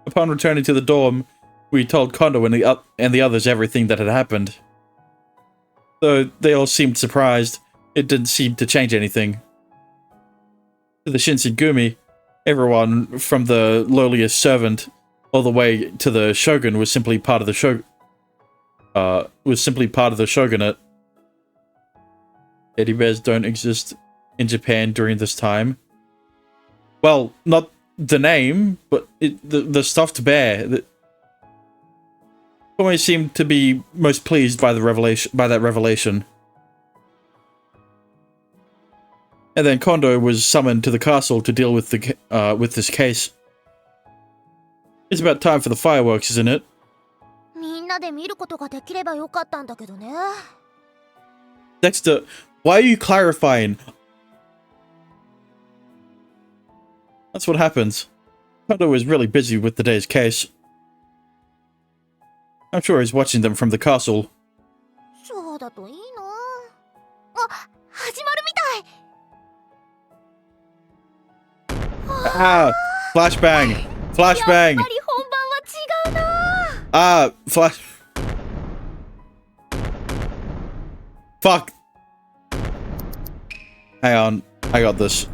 Upon returning to the dorm, we told Kondo and the others everything that had happened. Though they all seemed surprised, it didn't seem to change anything. To the Shinsengumi, everyone from the lowliest servant all the way to the shogun was simply part of the shogunate. Teddy bears don't exist in Japan during this time. Well, not the name, but the stuffed bear. Always seemed to be most pleased by that revelation. And then Kondo was summoned to the castle to deal with this case. It's about time for the fireworks, isn't it? Dexter, why are you clarifying? That's what happens. Kondo is really busy with today's case. I'm sure he's watching them from the castle. Ah! Flashbang! Flashbang! Ah! Flash... Fuck! Hang on. I got this.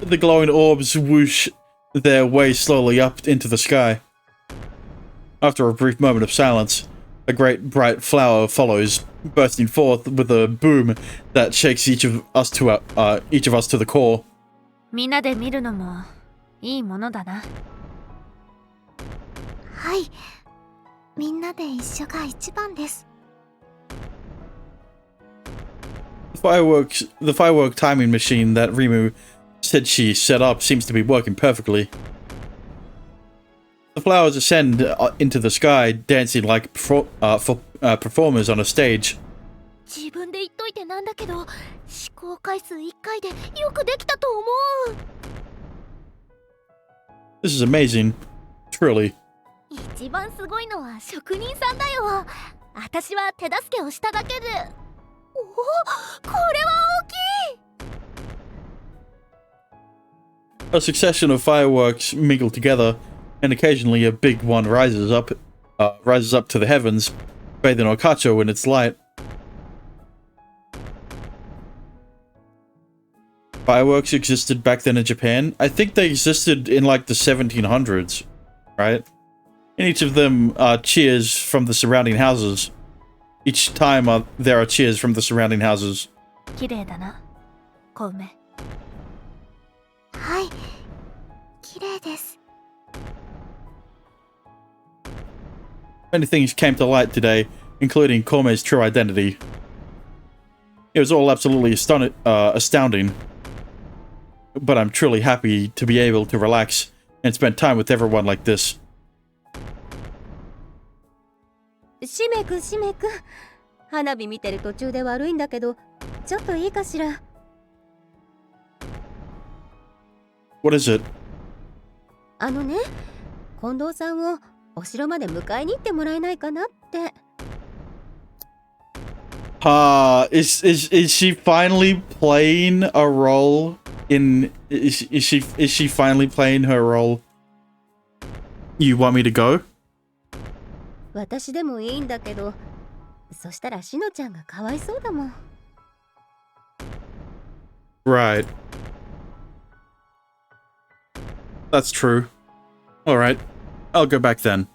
The glowing orbs whoosh their way slowly up into the sky. After a brief moment of silence, a great bright flower follows, bursting forth with a boom that shakes each of us to the core. The firework timing machine that Rimu said she set up seems to be working perfectly. The flowers ascend into the sky, dancing like performers on a stage. This is amazing. Truly. A succession of fireworks mingle together, and occasionally a big one rises up to the heavens, bathing Okacho in its light. Fireworks existed back then in Japan. I think they existed in like the 1700s, right? And each of them are cheers from the surrounding houses. Each time there are cheers from the surrounding houses. Many things came to light today, including Kome's true identity. It was all absolutely astounding. But I'm truly happy to be able to relax and spend time with everyone like this. What is it? Is she finally playing a role in is she finally playing her role? You want me to go? Right. That's true. Alright. I'll go back then.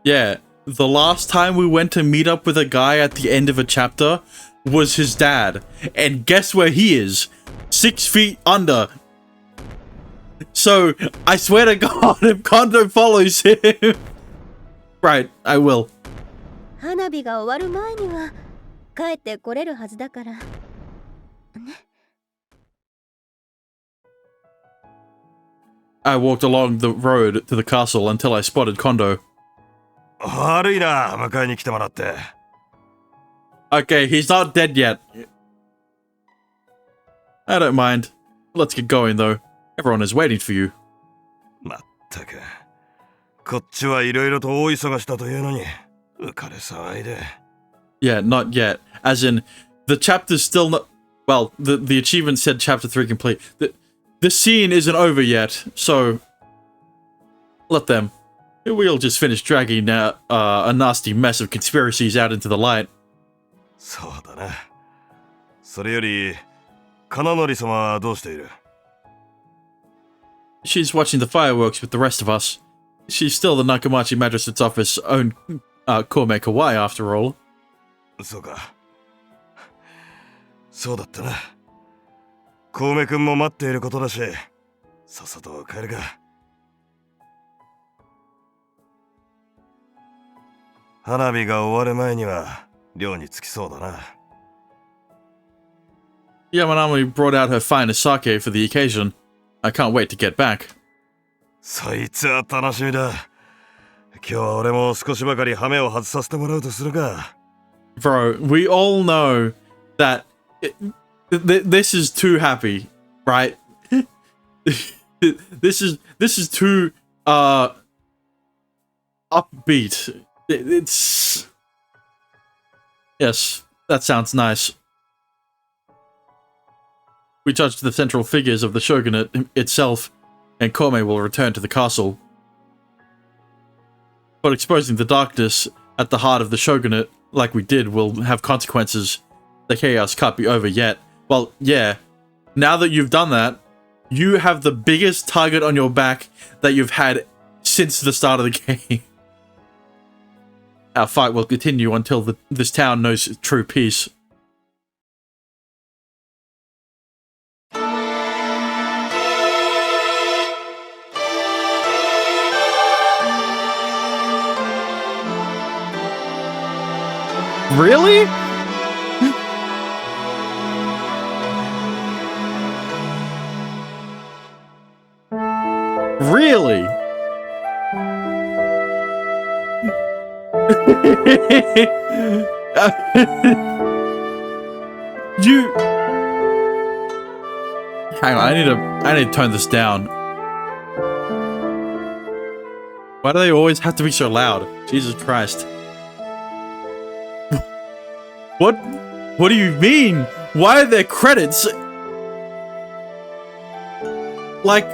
Yeah, the last time we went to meet up with a guy at the end of a chapter was his dad. And guess where he is? 6 feet under. So, I swear to God, if Kondo follows him... Right, I will. I walked along the road to the castle until I spotted Kondo. Okay, he's not dead yet. I don't mind. Let's get going though. Everyone is waiting for you. Yeah, not yet. As in, the chapter's still not... Well, the achievement said chapter 3 complete. The scene isn't over yet, so... Let them. We'll just finish dragging a nasty mess of conspiracies out into the light. She's watching the fireworks with the rest of us. She's still the Nakamachi Magistrate's office own Kome Kawaii, after all. Yamanami brought out her finest sake for the occasion. I can't wait to get back. Bro, we all know that this is too happy, right? This is too upbeat. It's... Yes, that sounds nice. We judged the central figures of the shogunate itself, and Kome will return to the castle. But exposing the darkness at the heart of the shogunate, like we did, will have consequences. The chaos can't be over yet. Well, yeah. Now that you've done that, you have the biggest target on your back that you've had since the start of the game. Our fight will continue until this town knows true peace. Really? Really? You... Hang on, I need to tone this down. Why do they always have to be so loud? Jesus Christ. What do you mean? Why are there credits? Like,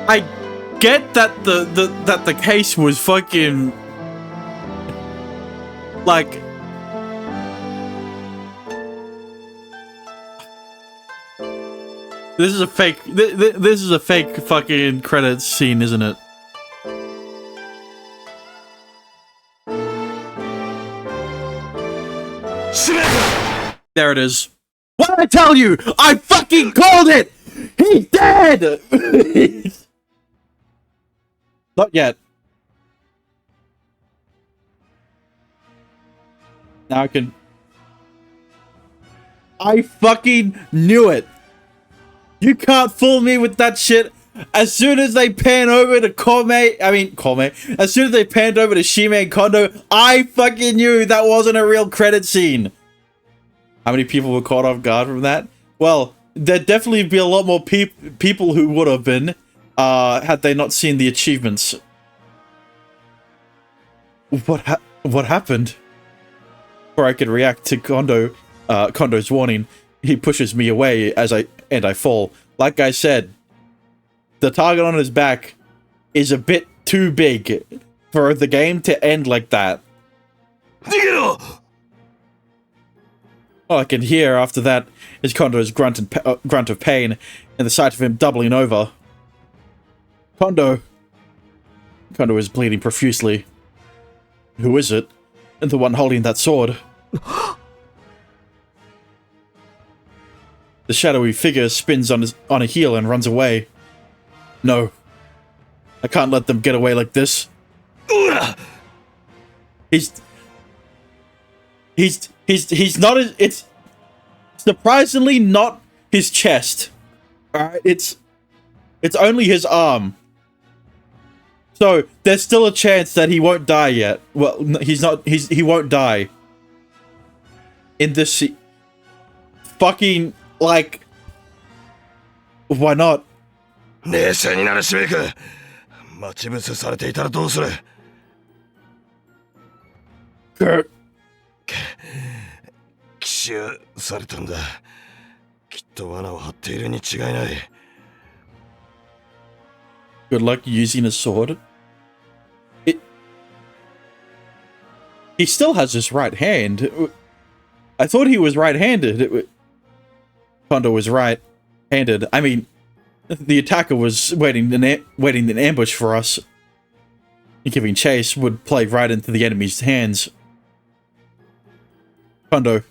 I get that the case was fucking... Like... This is a fake... This is a fake fucking credits scene, isn't it? There it is. What did I tell you? I fucking called it! He's dead! Not yet. Now I can... I fucking knew it! You can't fool me with that shit! As soon as they pan over to Kome, as soon as they panned over to Shime and Kondo, I fucking knew that wasn't a real credit scene. How many people were caught off guard from that? Well, there'd definitely be a lot more people who would have been, had they not seen the achievements. What happened? Before I could react to Kondo's warning, he pushes me away as I fall. Like I said, the target on his back is a bit too big for the game to end like that. All I can hear after that is Kondo's grunt of pain and the sight of him doubling over. Kondo is bleeding profusely. Who is it? And the one holding that sword. The shadowy figure spins on a heel and runs away. No. I can't let them get away like this. He's not... It's surprisingly not his chest. Alright, it's only his arm. So, there's still a chance that he won't die yet. Well, he won't die. In this fucking, like... Why not? 冷静になれ、しめく。待ち伏せされていたらどうする。奇襲されたんだ。きっと罠を張っているに違いない。Good luck using a sword. He still has his right hand. I thought he was right-handed. Kondo was right-handed. I mean, the attacker was waiting in ambush for us. Giving chase would play right into the enemy's hands. Kondo,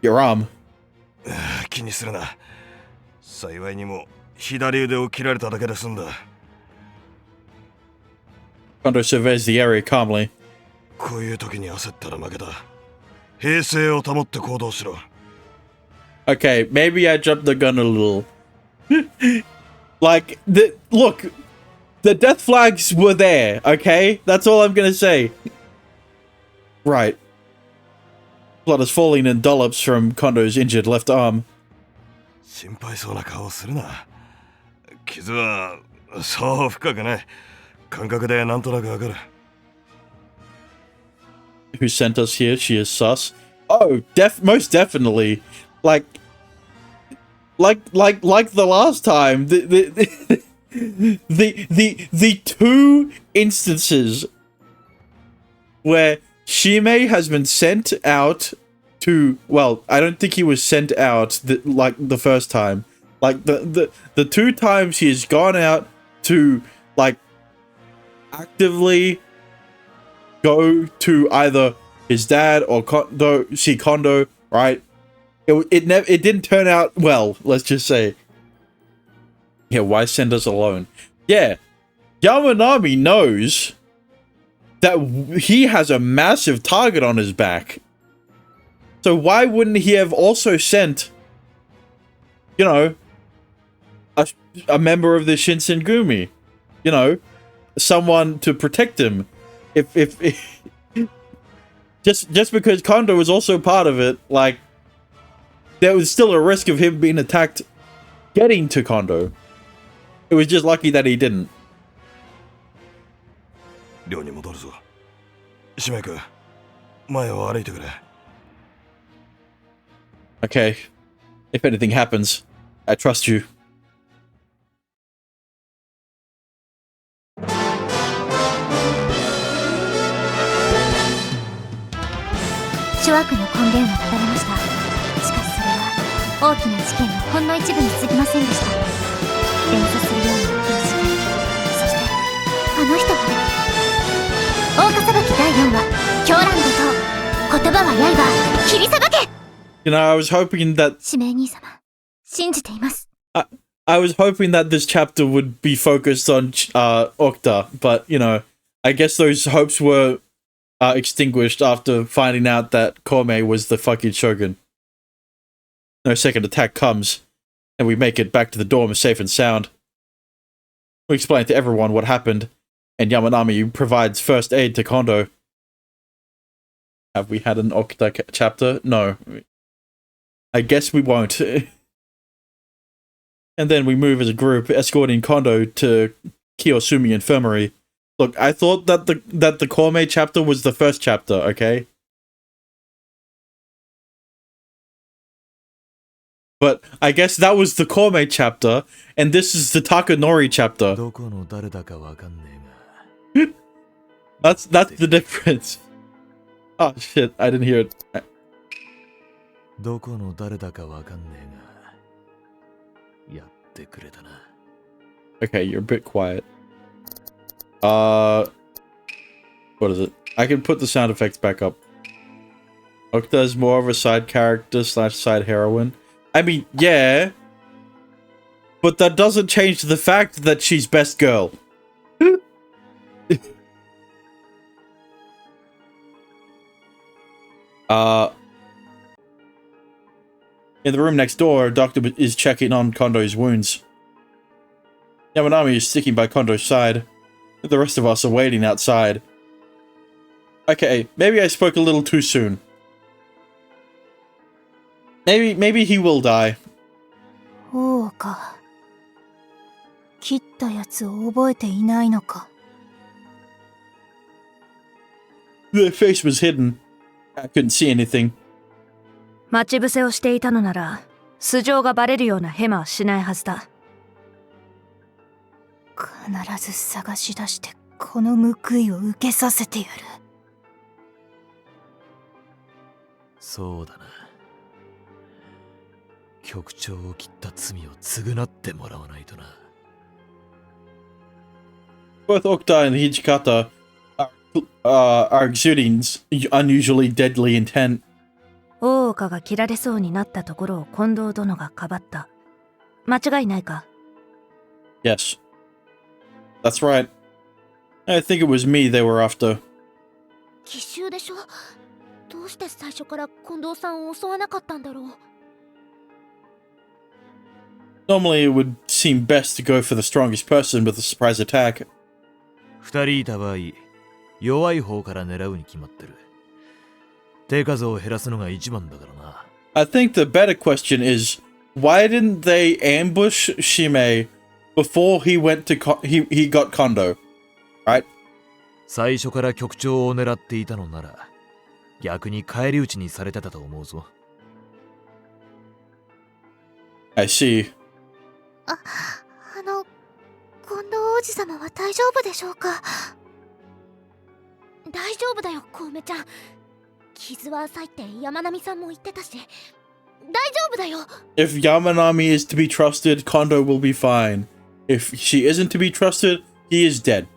your arm. 気にするな。幸いにも左腕を切られただけで済んだ。Kondo surveys the area calmly. こういう時に焦ったら負けだ。平静を保って行動しろ。Okay, maybe I jumped the gun a little. Like, look, the death flags were there, okay? That's all I'm gonna say. Right. Blood is falling in dollops from Kondo's injured left arm. 心配そうな顔するな。傷はそう深くない。感覚でなんとなくわかる。Who sent us here? She is sus. Oh, most definitely. Like the last time. The two instances where Shimei has been sent out to, well, I don't think he was sent out like the first time. Like the two times he has gone out to like actively go to either his dad or see Kondo, right? It didn't turn out well, let's just say. Yeah, why send us alone? Yeah, Yamanami knows that he has a massive target on his back. So why wouldn't he have also sent, you know, a member of the Shinsengumi? You know, someone to protect him. If just because Kondo was also part of it, like, there was still a risk of him being attacked getting to Kondo. It was just lucky that he didn't. 寮に戻るぞ。シメ君、前を歩いてくれ。Okay. If anything happens, I trust you. 諸悪の根源は断たれました。しかしそれは大きな事件のほんの一部に過ぎませんでした。連鎖するような大きな事件、そしてあの人は大岡裁き第4話狂乱怒涛、言葉は刃、切りさばけ。 You know, I was hoping that 使命兄様、信じています。 I was hoping that this chapter would be focused on Okta, but you know, I guess those hopes were extinguished after finding out that Kome was the fucking shogun. No second attack comes, and we make it back to the dorm safe and sound. We explain to everyone what happened, and Yamanami provides first aid to Kondo. Have we had an Okta chapter? No. I guess we won't. And then we move as a group, escorting Kondo to Kiyosumi Infirmary. Look, I thought that the Kome chapter was the first chapter, okay? But I guess that was the Kome chapter, and this is the Takanori chapter. That's the difference. Oh shit, I didn't hear it. Okay, you're a bit quiet. What is it? I can put the sound effects back up. Okta is more of a side character / side heroine. I mean, yeah. But that doesn't change the fact that she's best girl. In the room next door, a doctor is checking on Kondo's wounds. Yamanami is sticking by Kondo's side. The rest of us are waiting outside. Okay, maybe I spoke a little too soon. Maybe he will die. 切ったやつを覚えていないのか。Their face was hidden. I couldn't see anything. 待ち伏せをしていたのなら、素性がバレるようなヘマはしないはずだ。必ず探し出してこの報いを受けさせてやる。そうだな。局長を切った罪を償ってもらわないとな。Both Okta and Hijikata are exuding unusually deadly intent. 大岡が切られそうになったところを近藤殿がかばった。間違いないか？ Yes. That's right. I think it was me they were after. 奇襲でしょ。どうして最初から近藤さんを襲わなかったんだろう。Normally it would seem best to go for the strongest person with a surprise attack. 二人いた場合、弱い方から狙うに決まってる。手数を減らすのが一番だからな。I think the better question is, why didn't they ambush Shime before he went to he got Kondo? Right? 最初から局長を狙っていたのなら、逆に返り討ちにされてたと思うぞ。I see. 近藤王子様は大丈夫でしょうか。大丈夫だよ、小梅ちゃん。傷は浅いって山並さんも言ってたし、大丈夫だよ。If Yamanami is to be trusted, Kondo will be fine. If she isn't to be trusted, he is dead.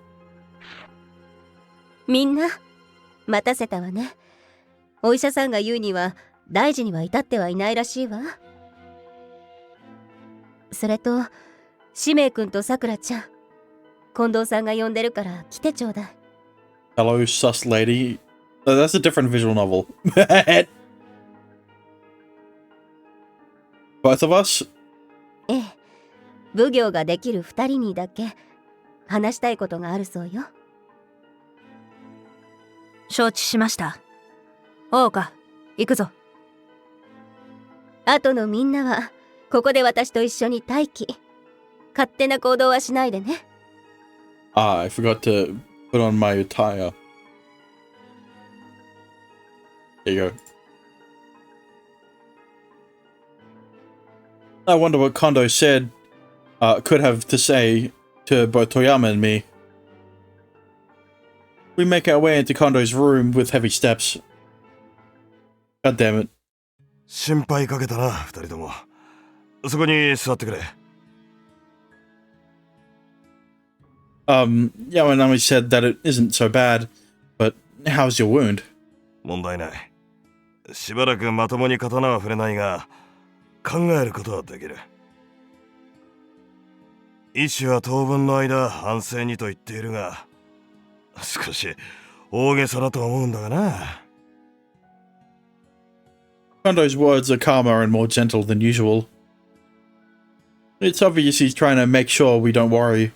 みんな待たせたわね。お医者さんが言うには大事には至ってはいないらしいわ。それと使命くんとさくらちゃん、近藤さんが呼んでるから来てちょうだい。 Hello, sus lady. That's a different visual novel. Both of us? ええ、奉行ができる二人にだけ話したいことがあるそうよ。承知しました。大岡、行くぞ。あとのみんなはここで私と一緒に待機。勝手な行動はしないでね。Ah, I forgot to put on my attire. There you go. I wonder what Kondo said, could have to say to both Toyama and me. We make our way into Kondo's room with heavy steps. God damn it. 心配かけたな、二人とも。そこに座ってくれ。Yamanami said that it isn't so bad, but how's your wound? 問題ない。しばらくまともに刀は触れないが、考えることはできる。医師は当分の間安静にと言っているが、少し大げさだと思うんだがな。Kondo's words are calmer and more gentle than usual. It's obvious he's trying to make sure we don't worry.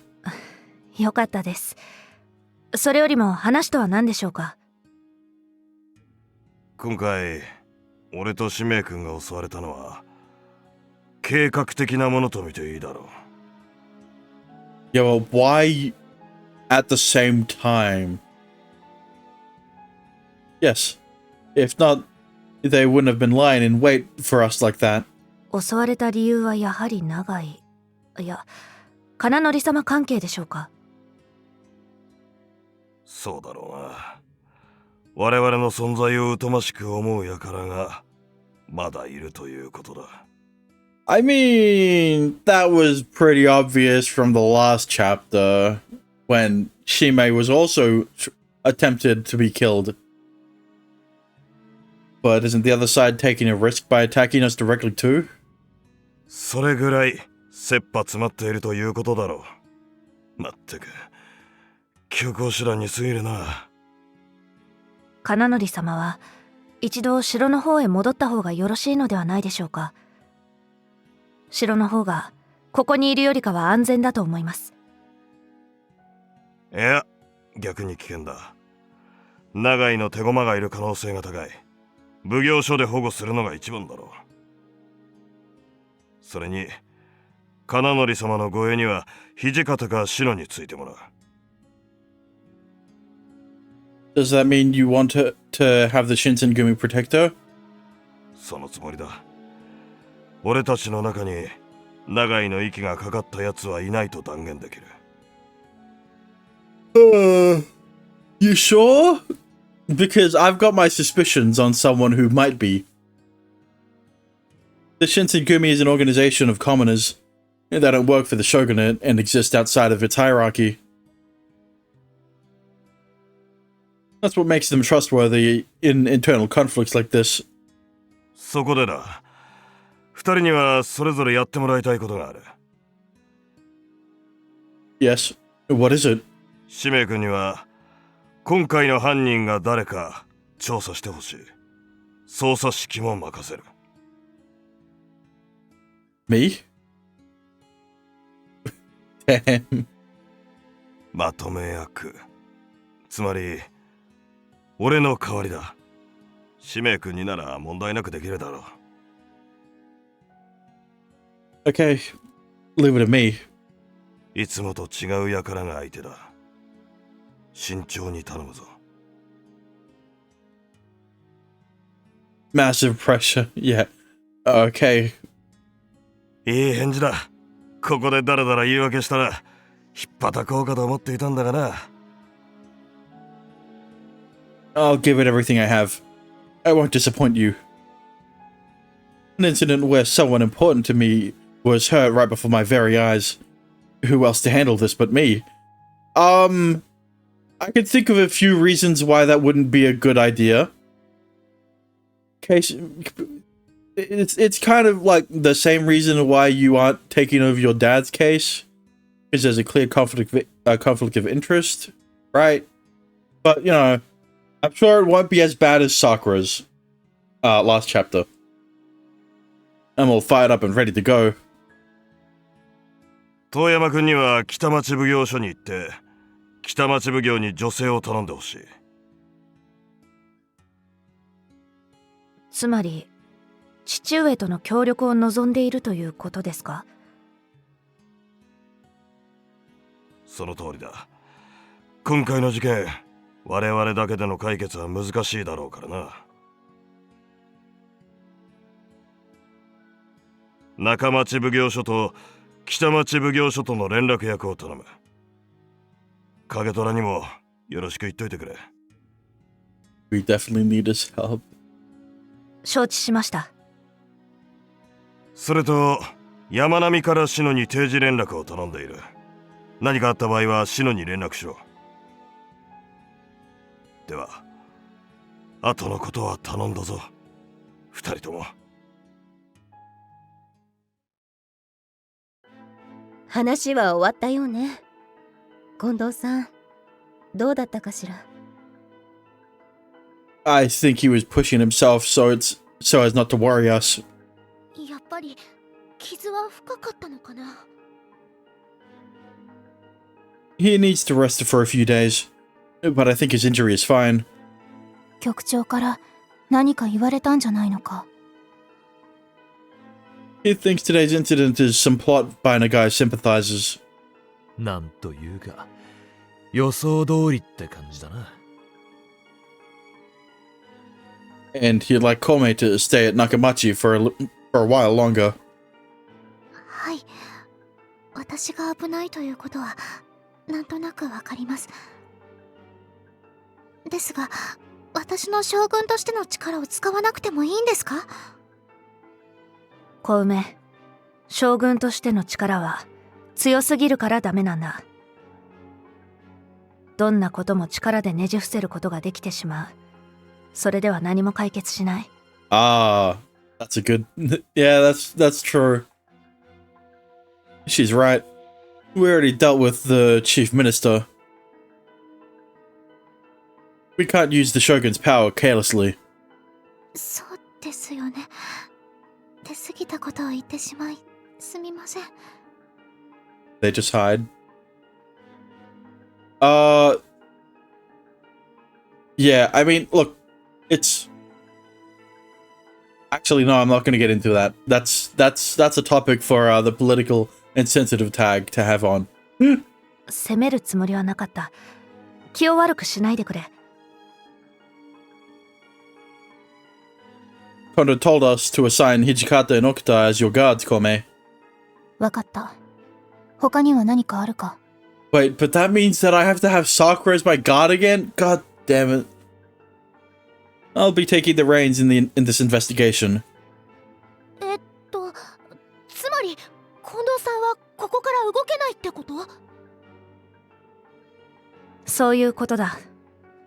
よかったです。それよりも話とは何でしょうか。今回、俺と使命君が襲われたのは、計画的なものと見ていいだろう。Yeah, well, why at the same time? Yes. If not, they wouldn't have been lying in wait for us like that. 襲われた理由はやはり長い。いや、金則様関係でしょうか。そうだろうな。我々の存在を疎ましく思う輩がまだいるということだ。I mean, that was pretty obvious from the last chapter when Shime was also attempted to be killed. But isn't the other side taking a risk by attacking us directly too? それぐらい切羽詰まっているということだろう。まったく強行手段に過ぎるな。金則様は一度城の方へ戻った方がよろしいのではないでしょうか。城の方がここにいるよりかは安全だと思います。いや、逆に危険だ。長井の手駒がいる可能性が高い。奉行所で保護するのが一番だろう。それに金則様の護衛には土方か篠についてもらう。Does that mean you want to have the Shinsengumi protect her? そのつもりだ。俺たちの中に長井の息がかかった奴はいないと断言できる。You sure? Because I've got my suspicions on someone who might be. The Shinsengumi is an organization of commoners that don't work for the shogunate and exist outside of its hierarchy. That's what makes them trustworthy in internal conflicts like this. そこでだ。二人にはそれぞれやってもらいたいことがある。Yes. What is it? 使命君には今回の犯人が誰か調査してほしい。捜査指揮も任せる。Me? Damn. まとめ役。つまり俺の代わりだ。使命君になら問題なくできるだろう。Okay. Leave it to me. いつもと違う輩が相手だ。慎重に頼むぞ。Massive pressure. Yeah. Okay. いい返事だ。ここでダラダラ言い訳したら引っ叩こうかと思っていたんだがな。I'll give it everything I have. I won't disappoint you. An incident where someone important to me was hurt right before my very eyes. Who else to handle this but me? I could think of a few reasons why that wouldn't be a good idea. Case, it's kind of like the same reason why you aren't taking over your dad's case, because there's a clear conflict of interest, right? But you know, I'm sure it won't be as bad as Sakura's last chapter. I'm all fired up and ready to go. 遠山君には北町奉行所に行って北町奉行に女性を頼んでほしい。つまり父上との協力を望んでいるということですか？その通りだ。今回の事件、我々だけでの解決は難しいだろうからな。中町奉行所と北町奉行所との連絡役を頼む。影虎にもよろしく言っといてくれ。We definitely need his help. 承知しました。それと山並から篠に定時連絡を頼んでいる。何かあった場合は篠に連絡しろ。では後のことは頼んだぞ、二人とも。話は終わったようね。近藤さん、どうだったかしら。I think he was pushing himself so as not to worry us. やっぱり傷は深かったのかな。He needs to rest for a few days, but I think his injury is fine. 局長から何か言われたんじゃないのか。He thinks today's incident is some plot by Nagai's sympathizers. なんというか予想通りって感じだな。And he'd like Kome to stay at Nakamachi for a while longer. はい。私が危ないということはなんとなくわかります。ですが、私の将軍としての力を使わなくてもいいんですか？小梅、将軍としての力は強すぎるからダメなんだ。どんなことも力でねじ伏せることができてしまう。それでは何も解決しない。Ah, that's a good... Yeah, that's true. She's right. We already dealt with the chief minister. We can't use the shogun's power carelessly. そうですよね。出過ぎたことを言ってしまい、すみません。They just hide. Yeah, I mean, look, it's... Actually, no, I'm not going to get into that. That's a topic for the political insensitive tag to have on. 責めるつもりはなかった。気を悪くしないでくれ。Kondo told us to assign Hijikata and Okuta as your guards, Kome. わかった。他には何かあるか？ Wait, but that means that I have to have Sakura as my guard again? God damn it. I'll be taking the reins in this investigation. つまり近藤さんはここから動けないってこと？そういうことだ。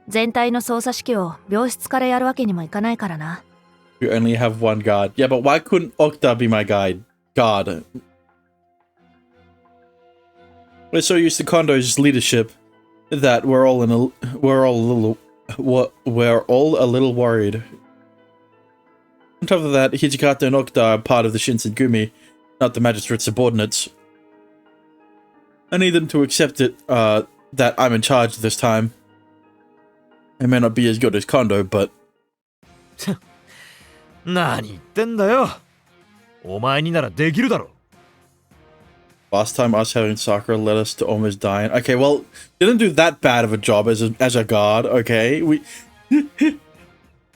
全体の捜査指揮を病室からやるわけにもいかないからな。You only have one guard. Yeah, but why couldn't Okuta be my guard? We're so used to Kondo's leadership that we're all a little worried. On top of that, Hijikata and Okuta are part of the Shinsengumi, not the Magistrate's subordinates. I need them to accept it, that I'm in charge this time. I may not be as good as Kondo, but... 何言ってんだよ。お前にならできるだろ。Last time us having Sakura led us to almost dying. Okay, well, didn't do that bad of a job as a guard, okay?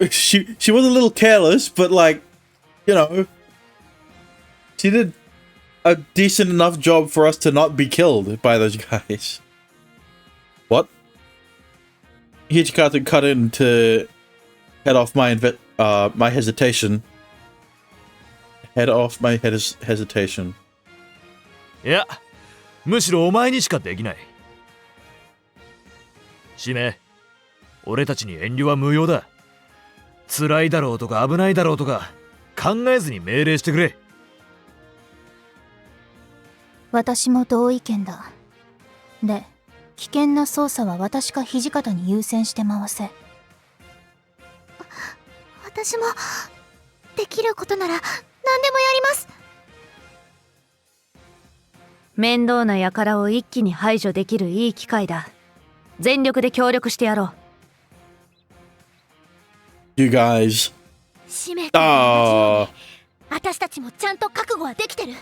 She was a little careless, but like, you know, she did a decent enough job for us to not be killed by those guys. What? Hijikata cut in to head off my hesitation. Head off my hesitation. いや、むしろお前にしかできない。使命、俺たちに遠慮は無用だ。辛いだろうとか危ないだろうとか考えずに命令してくれ。私も同意見だ。で、危険な捜査は私か土方に優先して回せ。私もできることなら何でもやります。面倒な輩を一気に排除できるいい機会だ。全力で協力してやろう。You guys. 使命と同じように私たちもちゃんと覚悟はできてる。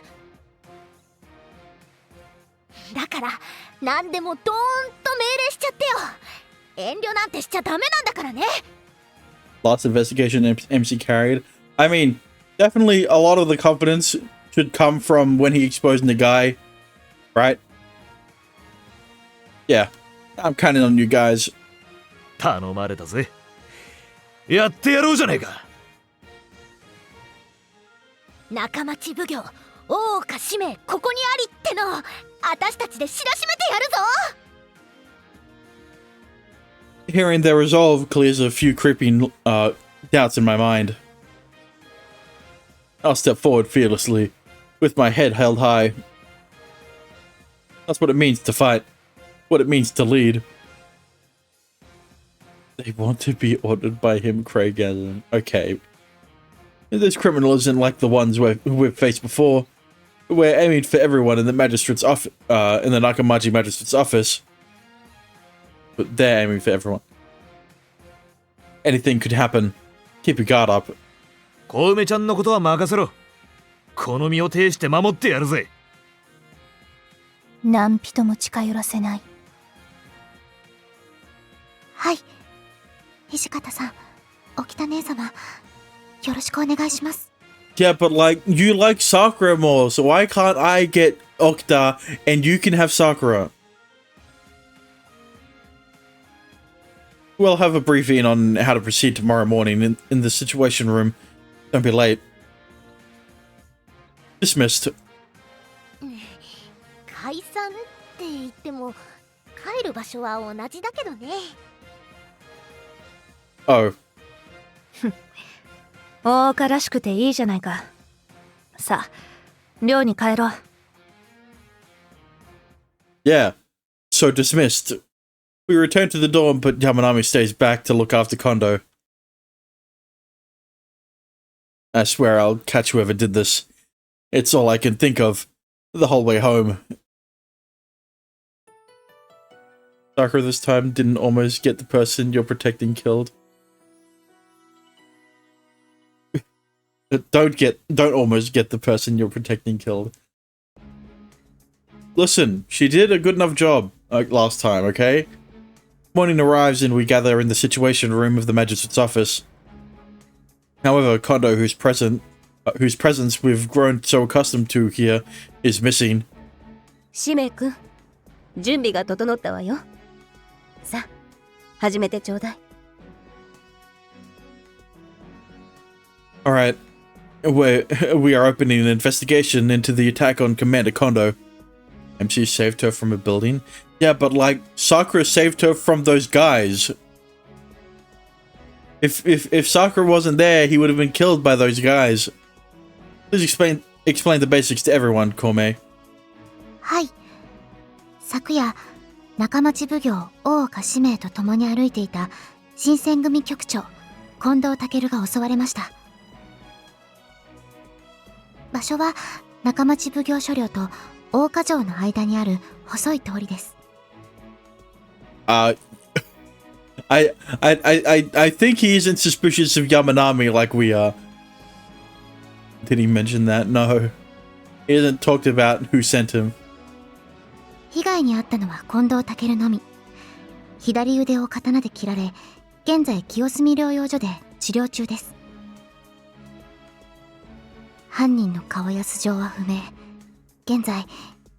だから何でもドーンと命令しちゃってよ。遠慮なんてしちゃダメなんだからね。Lots of investigation MC carried. I mean, definitely a lot of the confidence should come from when he exposed the guy, right? Yeah, I'm counting on you guys. 頼まれたぜ。やってやろうじゃねえか。仲間ち奉行、大岡使命ここにありっての私たちで知らしめてやるぞ。Hearing their resolve clears a few creeping doubts in my mind. I'll step forward fearlessly, with my head held high. That's what it means to fight, what it means to lead. They want to be ordered by him, Craig Allen. Okay. This criminal isn't like the ones we've faced before. We're aiming for everyone in the magistrate's office, in the Nakamachi magistrate's office. But they're aiming for everyone. Anything could happen. Keep your guard up. 小梅ちゃんのことは任せろ。この身を挺して守ってやるぜ。何人も近寄らせない。はい。土方さん、沖田姉様、よろしくお願いします。Yeah, but like, you like Sakura more, so why can't I get Okuta and you can have Sakura? We'll have a briefing on how to proceed tomorrow morning in the situation room. Don't be late. Dismissed. 解散って言っても帰る場所は同じだけどね。Oh. 大岡らしくていいじゃないか。さあ、寮に帰ろう。Yeah. So dismissed. We return to the dorm, but Yamanami stays back to look after Kondo. I swear I'll catch whoever did this. It's all I can think of the whole way home. Sakura this time didn't almost get the person you're protecting killed. Don't almost get the person you're protecting killed. listen, she did a good enough job last time, okay? Morning arrives and we gather in the situation room of the Magistrate's office. However, Kondo, whose presence we've grown so accustomed to here, is missing. 使命くん、準備が整ったわよ。さあ、始めてちょうだい。Alright, we are opening an investigation into the attack on Commander Kondo. MC saved her from a building? Yeah, but like, Sakura saved her from those guys. If Sakura wasn't there, he would have been killed by those guys. Please explain the basics to everyone, Kome. はい。昨夜、中町奉行大岡使命と共に歩いていた新選組局長近藤健が襲われました。場所は中町奉行所領と大岡城の間にある細い通りです。I think he isn't suspicious of Yamanami like we are. Did he mention that? No. He hasn't talked about who sent him. 被害に遭ったのは近藤健のみ。左腕を刀で切られ、現在清澄療養所で治療中です。犯人の顔や素性は不明。現在、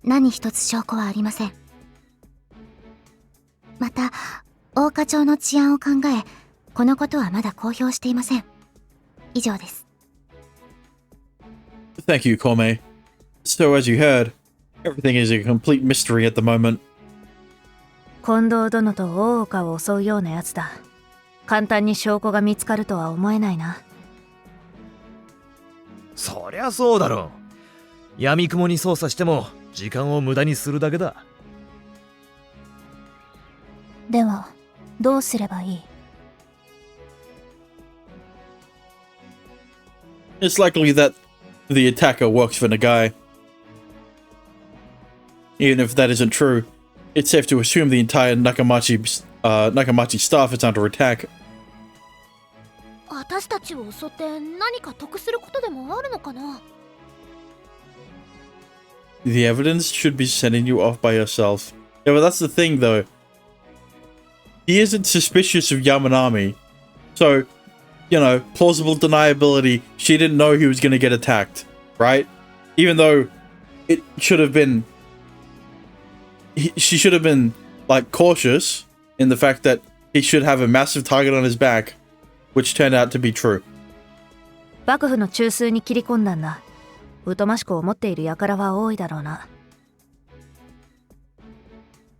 何一つ証拠はありません。また、大岡町の治安を考え、このことはまだ公表していません。以上です。Thank you, Kome. So as you heard, everything is a complete mystery at the moment. 近藤殿と大岡を襲うようなやつだ。簡単に証拠が見つかるとは思えないな。そりゃそうだろう。闇雲に操作しても時間を無駄にするだけだ。では、どうすればいい？ It's likely that the attacker works for Nagai. Even if that isn't true, it's safe to assume the entire Nakamachi staff is under attack. 私たちを襲って何か得することでもあるのかな？ The evidence should be sending you off by yourself. Yeah, but that's the thing, though. He isn't suspicious of Yamanami. So, you know, plausible deniability, she didn't know he was going to get attacked, right? Even though it should have been... she should have been, like, cautious in the fact that he should have a massive target on his back, which turned out to be true. 幕府の中枢に切り込んだんだ。疎ましく思っている輩は多いだろうな。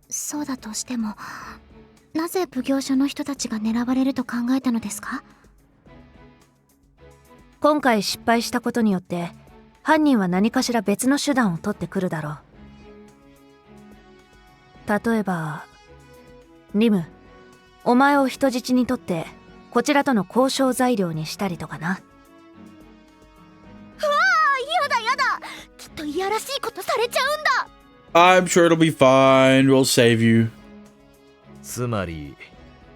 そうだとしても、なぜ奉行所の人たちが狙われると考えたのですか？今回失敗したことによって犯人は何かしら別の手段を取ってくるだろう。例えばリム、お前を人質にとってこちらとの交渉材料にしたりとかな。やだやだ、きっといやらしいことされちゃうんだ。 I'm sure it'll be fine. We'll save you. つまり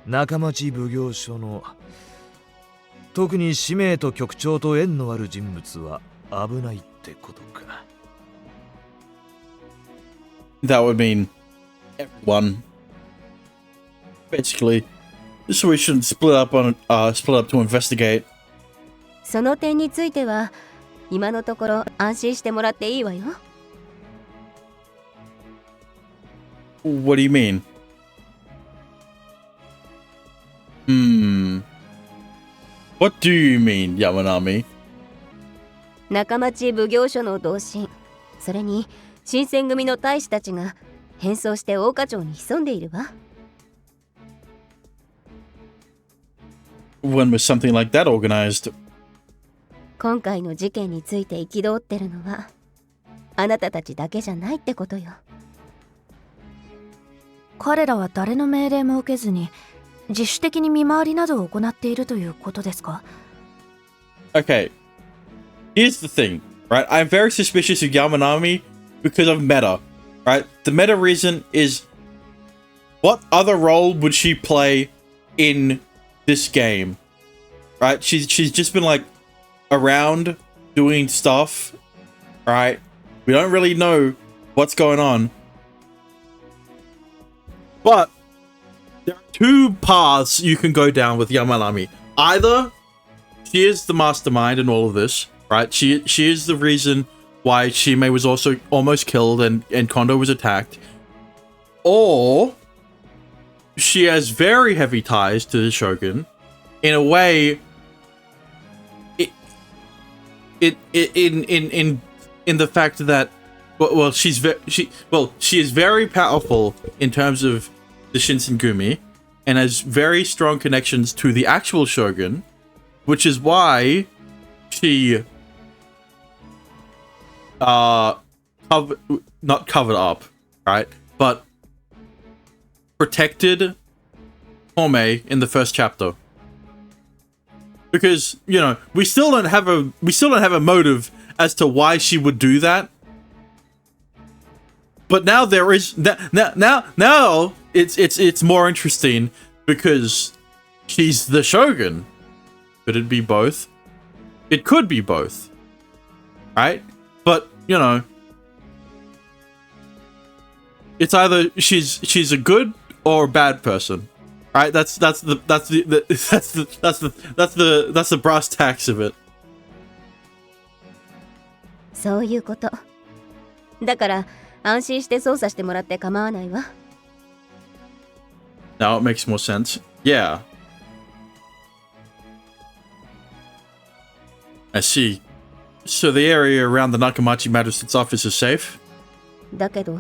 中町奉行所の特に使命と局長と縁のある人物は危ないってことか。That would mean everyone. Basically, so we shouldn't split up to investigate. その点については今のところ安心してもらっていいわよ。What do you mean? What do you mean, Yamanami? 中町奉行所の同心、それに新選組の大使たちが変装して大岡町に潜んでいるわ。When was something like that organized? 今回の事件について憤ってるのはあなたたちだけじゃないってことよ。彼らは誰の命令も受けずに自主的に見回りなどを行っているということですか？ Okay, here's the thing, right? I'm very suspicious of Yamanami because of meta, right? The meta reason is, what other role would she play in this game, right? She's just been like around doing stuff, right? We don't really know what's going on. But there are two paths you can go down with Yamanami. Either she is the mastermind in all of this, right? She is the reason why Shime was also almost killed and Kondo was attacked. Or she has very heavy ties to the Shogun. In a way, in the fact that she is very powerful in terms of the Shinsengumi and has very strong connections to the actual Shogun, which is why she not covered up, right? But protected Home in the first chapter. Because, you know, we still don't have a motive as to why she would do that. But now there is now it's more interesting because she's the Shogun. Could it be both? It could be both. Right? But, you know, it's either she's a good or a bad person. Right? That's the brass tacks of it. そういうこと。だから安心して操作してもらって構わないわ。Now it makes more sense. Yeah. I see. So the area around the Nakamachi Magistrate's office is safe? だけど、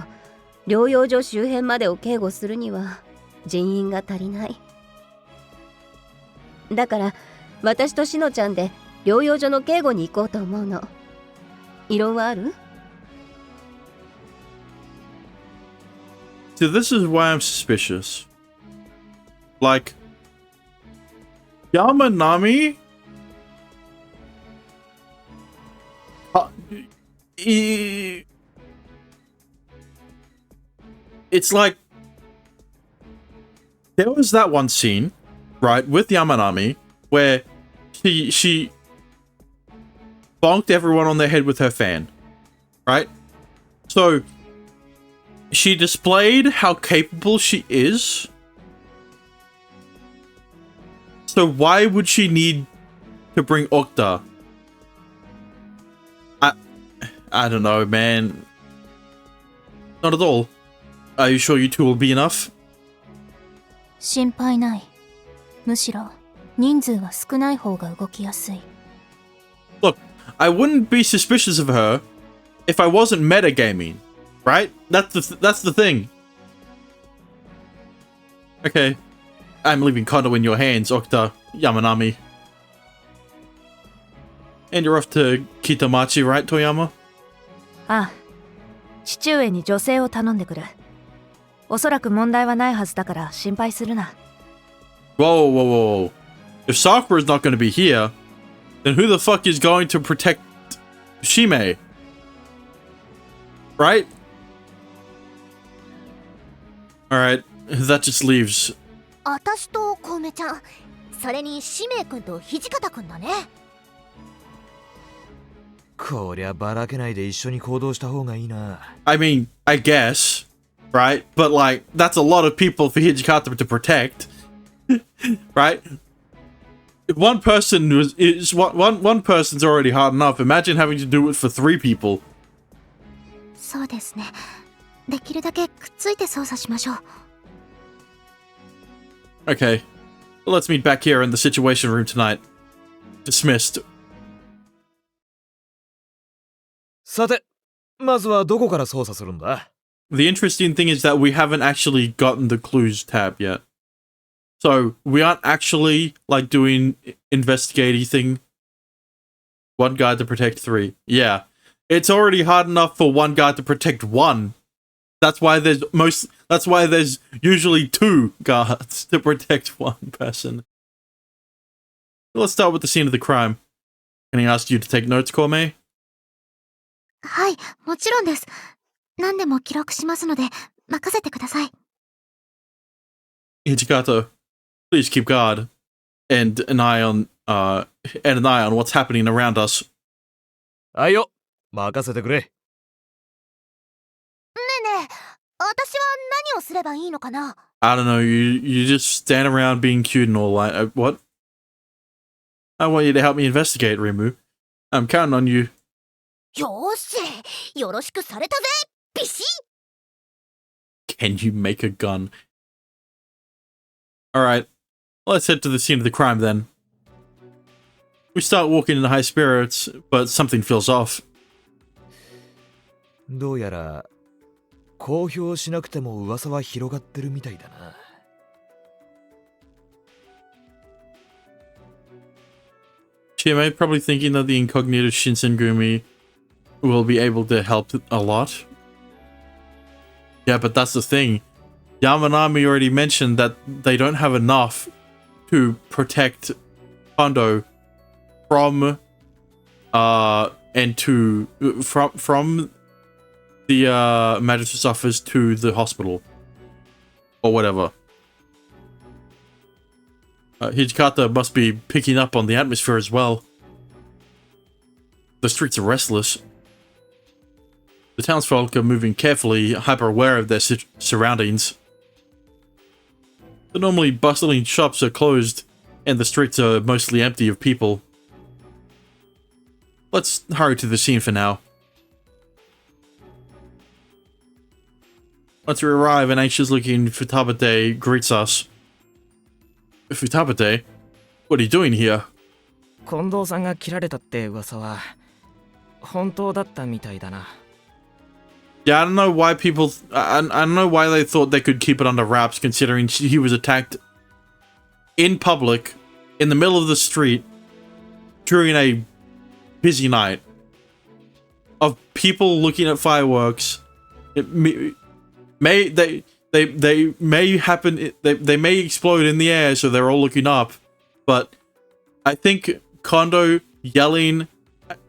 療養所周辺までを警護するには人員が足りない。だから、私としのちゃんで療養所の警護に行こうと思うの。異論はある？ So this is why I'm suspicious. Like, Yamanami? It's like, there was that one scene, right, with Yamanami, where she bonked everyone on their head with her fan, right? So, she displayed how capable she is. So why would she need to bring Okta? I don't know, man. Not at all. Are you sure you two will be enough? 心配ない。むしろ人数は少ない方が動きやすい。Look, I wouldn't be suspicious of her if I wasn't metagaming, right? That's the thing. Okay. I'm leaving Kondo in your hands, Okta, Yamanami. And you're off to Kitamachi, right, Toyama? ああ、父上に女性を頼んでくる。おそらく問題はないはずだから心配するな。Whoa, whoa, whoa. If Sakura's not going to be here, then who the fuck is going to protect Shime? Right? Alright, that just leaves... 私と小梅ちゃん、それに使命君と土方君だね。こりゃばらけないで一緒に行動した方がいいな。I mean, I guess, right? But like, that's a lot of people for Hijikata to protect, right? If one person one person's already hard enough. Imagine having to do it for 3 people. そうですね。できるだけくっついて操作しましょう。Okay, well, let's meet back here in the situation room tonight. Dismissed. さて、まずはどこから操作するんだ？ The interesting thing is that we haven't actually gotten the clues tab yet. So, we aren't actually, like, doing investigating thing. 1 guard to protect 3. Yeah. It's already hard enough for 1 guard to protect 1. That's why there's usually 2 guards to protect 1 person. Let's start with the scene of the crime. Can I ask you to take notes, Kormei? はい、もちろんです。何でも記録しますので、任せてください。Hijikata, please keep guard and an eye on what's happening around us. はいよ、任せてくれ。をすればいいのかな？ I don't know, you just stand around being cute and all that. What? I want you to help me investigate, Rimu. I'm counting on you. よーし、よろしくされたぜ、ビシッ。 Can you make a gun? Alright, let's head to the scene of the crime then. We start walking in high spirits, but something feels off. どうやら公表しなくても噂は広がってるみたいだな。Shimei probably thinking that the incognito Shinsengumi will be able to help a lot. Yeah, but that's the thing. Yamanami already mentioned that they don't have enough to protect Kondo from the magistrate's office to the hospital or whatever. Hijikata must be picking up on the atmosphere as well. The streets are restless. The townsfolk are moving carefully, hyper aware of their surroundings. The normally bustling shops are closed, and the streets are mostly empty of people. Let's hurry to the scene for now. Once we arrive, an anxious-looking Futabate greets us. Futabate? What are you doing here? 近藤さんが切られたって噂は本当だったみたいだな。Yeah, I don't know why people... I don't know why they thought they could keep it under wraps, considering he was attacked in public, in the middle of the street, during a busy night of people looking at fireworks. It may explode in the air, so they're all looking up. But I think Kondo yelling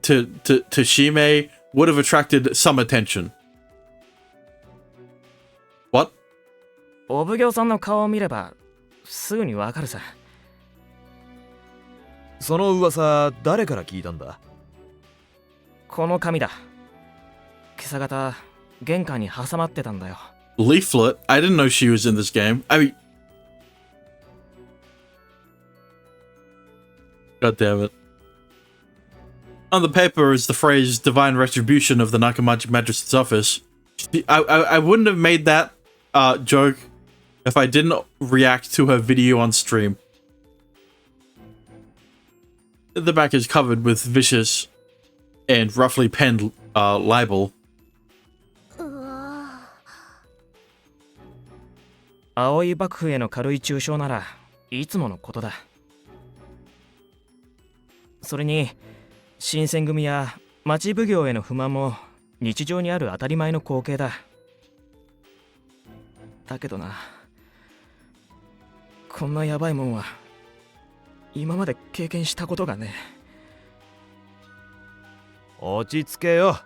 to Shimei would have attracted some attention. What? お奉行さんの顔を見ればすぐにわかるさ。その噂誰から聞いたんだ？この紙だ。今朝方玄関に挟まってたんだよ。Leaflet? I didn't know she was in this game. I mean... God damn it. On the paper is the phrase divine retribution of the Nakamachi Magistrate's office. I wouldn't have made that joke if I didn't react to her video on stream. The back is covered with vicious and roughly penned libel. 青い幕府への軽い中傷ならいつものことだ。それに新選組や町奉行への不満も日常にある当たり前の光景だ。だけどな、こんなヤバいもんは今まで経験したことがね。落ち着けよ。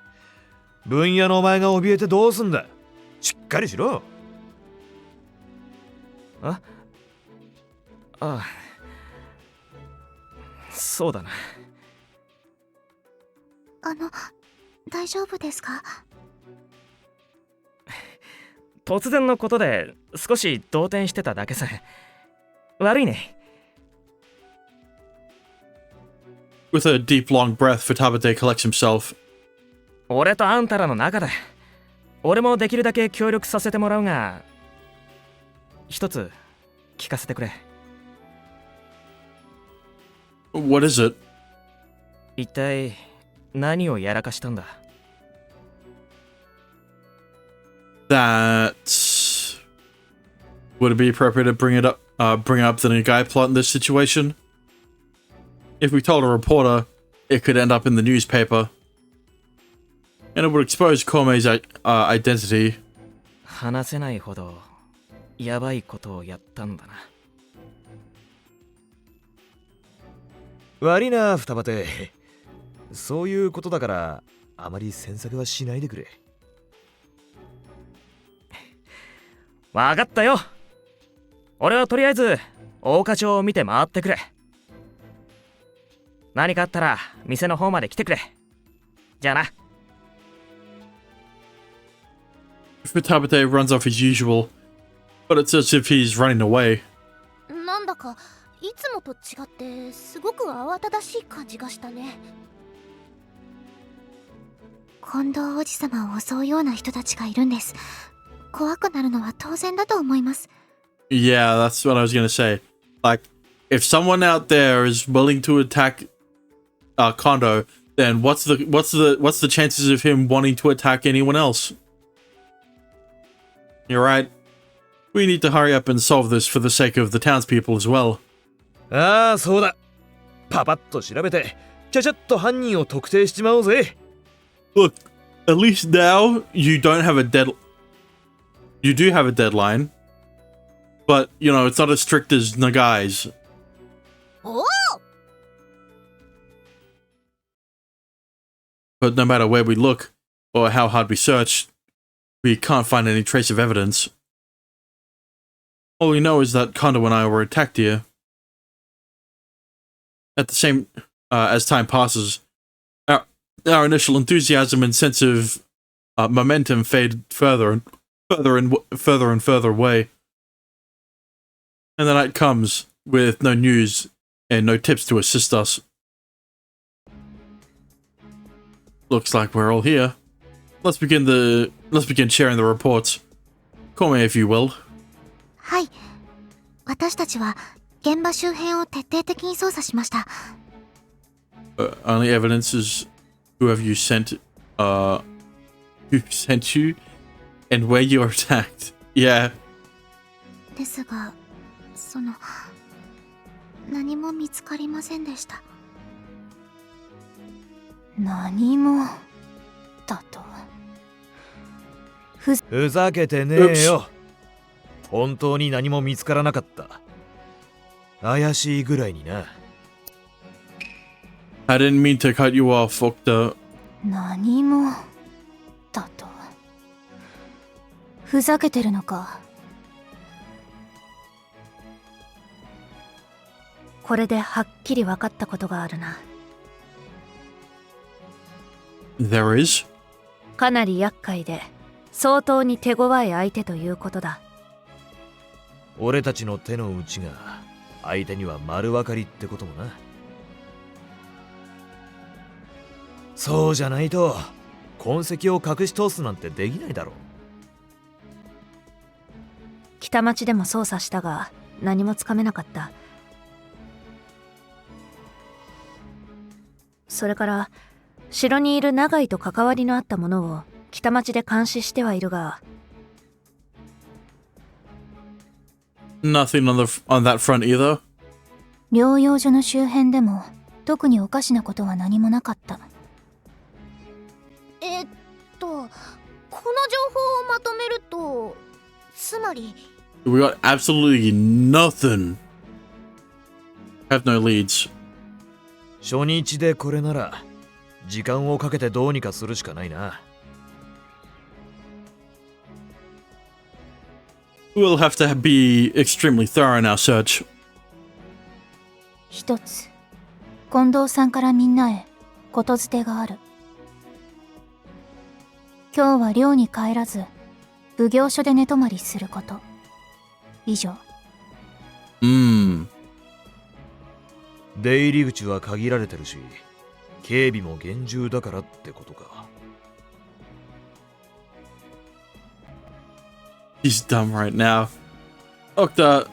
分野のお前が怯えてどうすんだ。しっかりしろ。ああ、そうだな。大丈夫ですか？突然のことで少し動転してただけさ。悪いね。With a deep long breath, Futabate collects himself. 俺とあんたらの中だ。俺もできるだけ協力させてもらうが、一つ聞かせてくれ。What is it? 一体何をやらかしたんだ？ That would it be appropriate to bring up the Nagai plot in this situation? If we told a reporter, it could end up in the newspaper, and it would expose Komei's identity. 話せないほどやばいことをやったんだな。悪いな、双葉亭。そういうことだからあまり詮索はしないでくれ。わかったよ。俺はとりあえず大課長を見て回ってくれ。何かあったら店の方まで来てくれ。じゃあな。Futabate runs off as usual, But it's as if he's running away. なんだかいつもと違ってすごく慌ただしい感じがしたね。近藤王子様を襲うような人たちがいるんです。怖くなるのは当然だと思います。Yeah, that's what I was gonna say. Like, if someone out there is willing to attack Kondo, then what's the chances of him wanting to attack anyone else? You're right. We need to hurry up and solve this for the sake of the townspeople as well. ああ、そうだ。パパッと調べて、ちゃちゃっと犯人を特定しちまおうぜ。Look, at least now you don't have a You do have a deadline, but you know it's not as strict as Nagai's. おお、 But no matter where we look or how hard we search, we can't find any trace of evidence. All we know is that Kondo and I were attacked here. At the same as time passes, our initial enthusiasm and sense of momentum fade further and further away. And the night comes with no news and no tips to assist us. Looks like we're all here. Let's begin sharing the reports. Call me if you will. はい。私たちは現場周辺を徹底的に捜査しました。Only evidence is who have you sent, who sent you, and where you were attacked. Yeah. ですが、何も見つかりませんでした。何もだと。ふざけてねえよ。本当に何も見つからなかった。怪しいぐらいにな。I didn't mean to cut you off, Okta. 何もだと。ふざけてるのか。これではっきり分かったことがあるな。There is? かなり厄介で相当に手強い相手ということだ。俺たちの手の内が相手には丸分かりってこともな。そうじゃないと痕跡を隠し通すなんてできないだろう。北町でも捜査したが何もつかめなかった。それから城にいる永井と関わりのあったものを北町で監視してはいるが。Nothing on that front either. 療養所の周辺でも特におかしなことは何もなかった。この情報をまとめると、つまり We got absolutely nothing. Have no leads. 初日でこれなら時間をかけてどうにかするしかないな。We'll have to be extremely thorough in our search. 一つ、近藤さんからみんなへことづてがある。今日は寮に帰らず、奉行所で寝泊まりすること。以上。出入り口は限られてるし、警備も厳重だからってことか。He's dumb right now. Okta,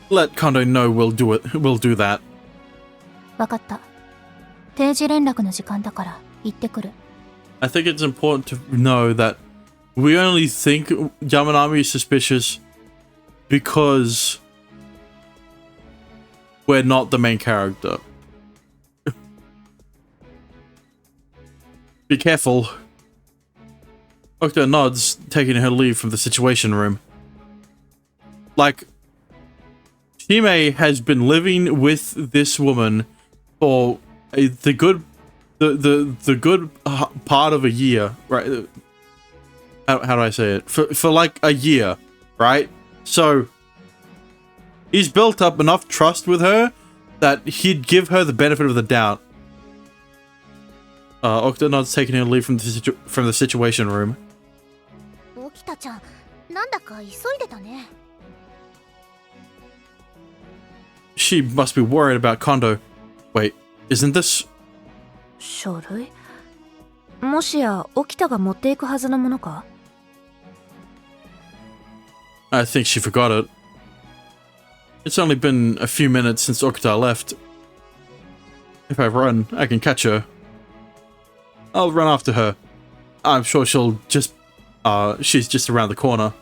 let Kondo know we'll do it. We'll do that. わかった。定時連絡の時間だから行ってくる。I think it's important to know that we only think Yamanami is suspicious because we're not the main character. Be careful. Okta nods, taking her leave from the situation room. Like, Shime has been living with this woman for the good part of a year, right? How do I say it? For like a year, right? So he's built up enough trust with her that he'd give her the benefit of the doubt. Octonod's taking her leave from the situation room. 沖田ちゃん、なんだか急いでたね。She must be worried about Kondo. Wait, isn't this? 書類？もしや沖田が持っていくはずのものか？ I think she forgot it. It's only been a few minutes since Okta left. If I run, I can catch her. I'll run after her. I'm sure she'll just... she's just around the corner.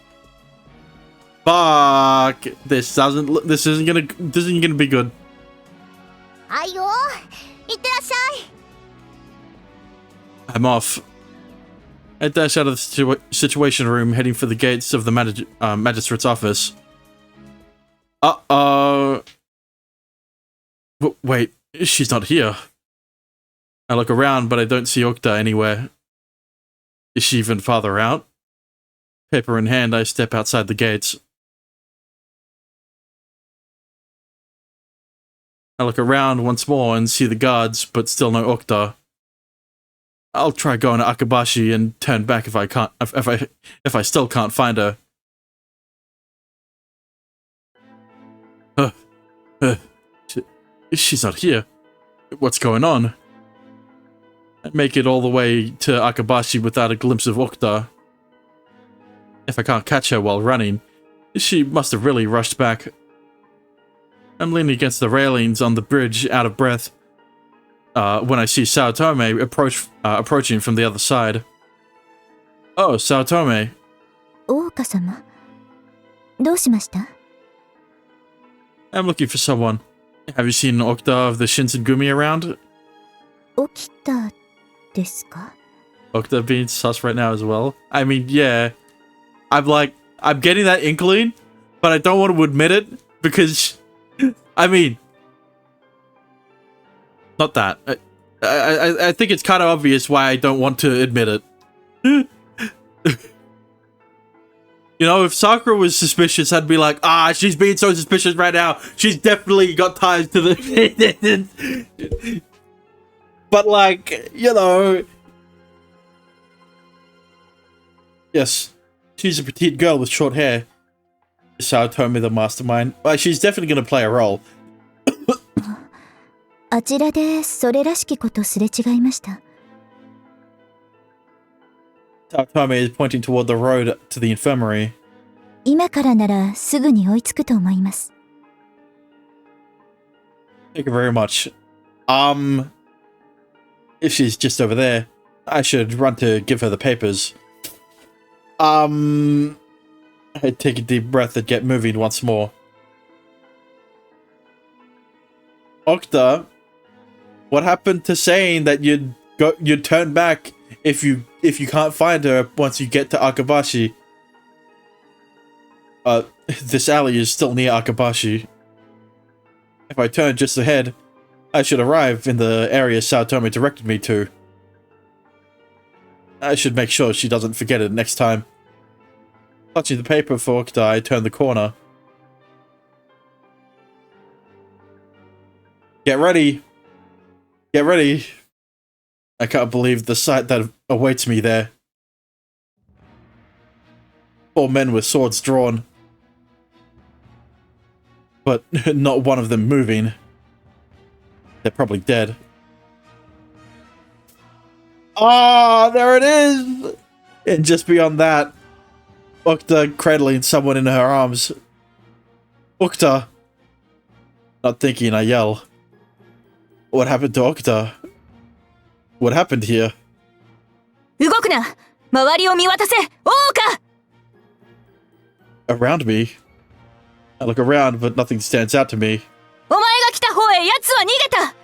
Fuck! This isn't gonna be good. はいよ、いってらっしゃい。 I'm off. I dash out of the situation room, heading for the gates of the magistrate's office. Wait, she's not here. I look around, but I don't see Okta anywhere. Is she even farther out? Paper in hand, I step outside the gates. I look around once more and see the guards, but still no Okta. I'll try going to Akabashi and turn back if I can't. If I still can't find her. She's not here. What's going on? I make it all the way to Akabashi without a glimpse of Okta. If I can't catch her while running, she must have really rushed back. I'm leaning against the railings on the bridge, out of breath. When I see Saotome approaching from the other side. Oh, Saotome. 大岡様、どうしました？ I'm looking for someone. Have you seen Okta of the Shinsengumi around? 起きたですか？ Okta being sus right now as well. I mean, yeah. I'm getting that inkling, but I don't want to admit it because, I mean, not that. I think it's kind of obvious why I don't want to admit it. You know, if Sakura was suspicious, I'd be like, she's being so suspicious right now. She's definitely got ties to the... But like, you know... Yes, she's a petite girl with short hair. Saotome the mastermind. She's definitely going to play a role. あちらでそれらしきことすれ違いました。 Saotome is pointing toward the road to the infirmary. 今からならすぐに追いつくと思います。 Thank you very much. If she's just over there, I should run to give her the papers. I take a deep breath and get moving once more. Okta, what happened to saying that you'd turn back if you can't find her once you get to Akabashi? This alley is still near Akabashi. If I turn just ahead, I should arrive in the area Saotome directed me to. I should make sure she doesn't forget it next time. Touching the paper for Okta, I turn the corner. Get ready! Get ready! I can't believe the sight that awaits me there. 4 men with swords drawn. But not one of them moving. They're probably dead. There it is! And just beyond that, Okta cradling someone in her arms. Okta! Not thinking, I yell. What happened to Okta? What happened here? 動くな！周りを見渡せ！大岡！ Around me? I look around, but nothing stands out to me. お前が来た方へ奴は逃げた！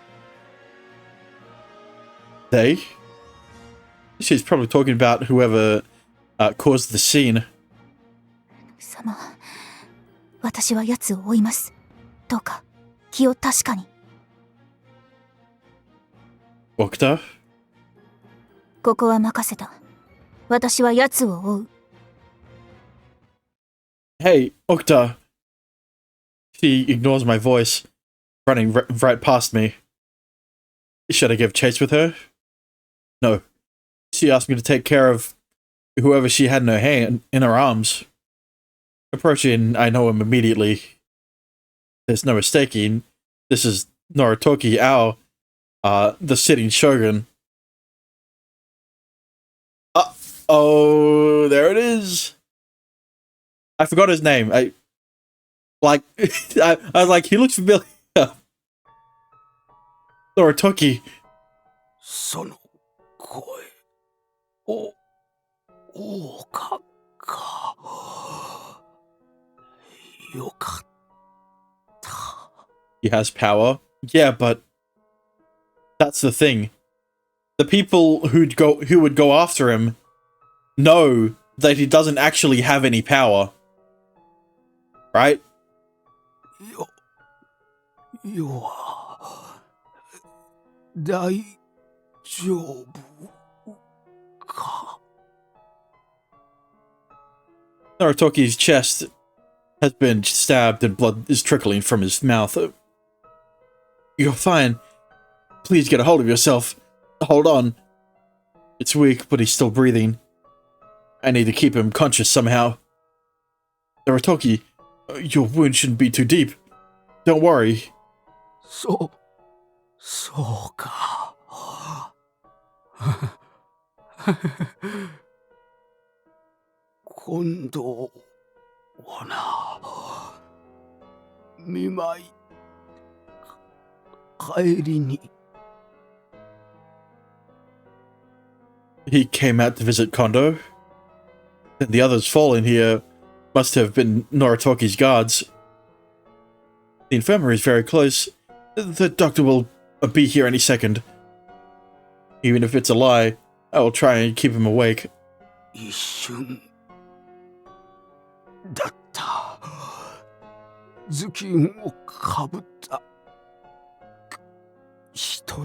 They? She's probably talking about whoever caused the scene. 様、私は奴を追います。どうか気を確かに。 Okta? ここは任せた。私は奴を追う。 Hey, Okta! She ignores my voice, running right past me. Should I give chase with her? No. She asked me to take care of whoever she had in her arms. Approaching, I know him immediately. There's no mistaking. This is Noritoki, the sitting shogun. Oh, there it is. I forgot his name. I was like, he looks familiar. Noritoki. その声を王かよかった。 He has power. Yeah, but that's the thing. The people who would go after him know that he doesn't actually have any power. Right? よは大丈夫か。 Noritoki's chest has been stabbed and blood is trickling from his mouth. You're fine. Please get a hold of yourself. Hold on. It's weak, but he's still breathing. I need to keep him conscious somehow. Noritoki, your wound shouldn't be too deep. Don't worry. そうか。今度はな、見舞い帰りに。 He came out to visit Kondo. And the others fallen here must have been Noritoki's guards. The infirmary is very close. The doctor will be here any second. Even if it's a lie, I will try and keep him awake. 一瞬だった。頭巾をかぶった一人。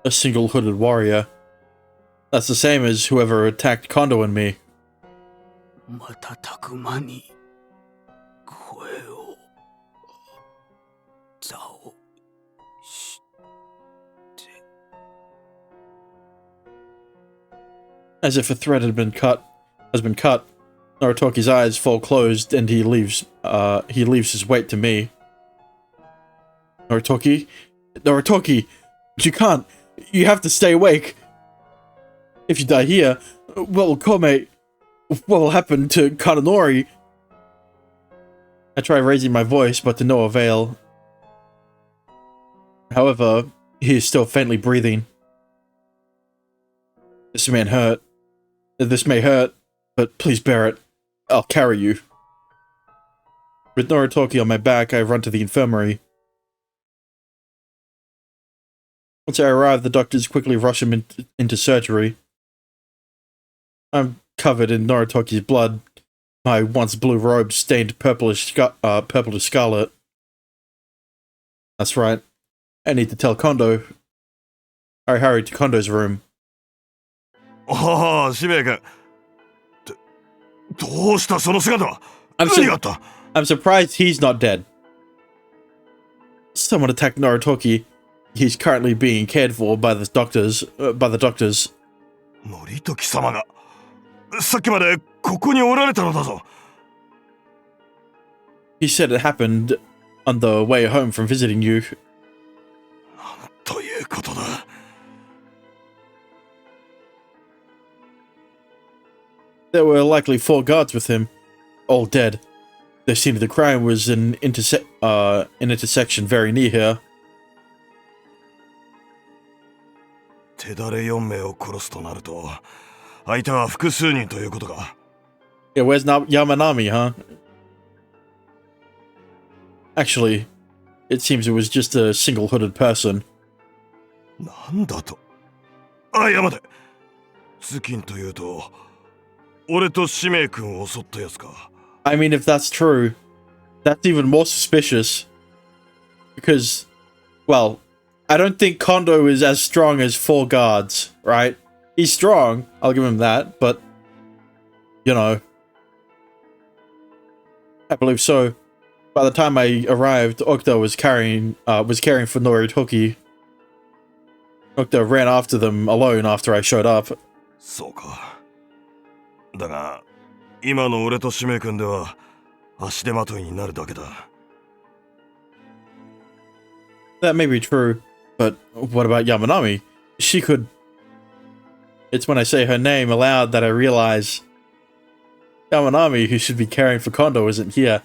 A single hooded warrior. That's the same as whoever attacked Kondo and me. 瞬く間に声を倒して。 As if a thread has been cut, Noritoki's eyes fall closed and he leaves his weight to me. Noritoki, you can't. You have to stay awake. If you die here, what will happen to Kananori? I try raising my voice, but to no avail. However, he is still faintly breathing. This may hurt, but please bear it. I'll carry you. With Noritoki on my back, I run to the infirmary. Once I arrive, the doctors quickly rush him into surgery. I'm covered in Noritoki's blood, my once blue robe stained purplish to scarlet. That's right. I need to tell Kondo. I hurry to Kondo's room. ああ、使命君。どうしたその姿は。何があった？ I'm surprised he's not dead. Someone attacked Noritoki. He's currently being cared for by the doctors. 森時様がさっきまでここにおられたのだぞ。He said it happened on the way home from visiting you. なんということだ。There were likely 4 guards with him, all dead. The scene of the crime was an intersection very near here. 手だれ4名を殺すとなると、相手は複数人ということか。Yeah, where's Yamanami, huh? Actually, it seems it was just a single-hooded person. なんだと。あ、いや待て。頭巾というと、俺と使命君を襲ったやつか。I mean, if that's true, that's even more suspicious. Because, well, I don't think Kondo is as strong as 4 guards, right? He's strong, I'll give him that, but, you know, I believe so. By the time I arrived, Okta was caring for Noritoki. Okta ran after them alone after I showed up. そうか。だが、今の俺と使命君では足手まといになるだけだ。That may be true, but what about Yamanami? She could... It's when I say her name aloud that I realize Yamanami, who should be caring for Kondo, isn't here.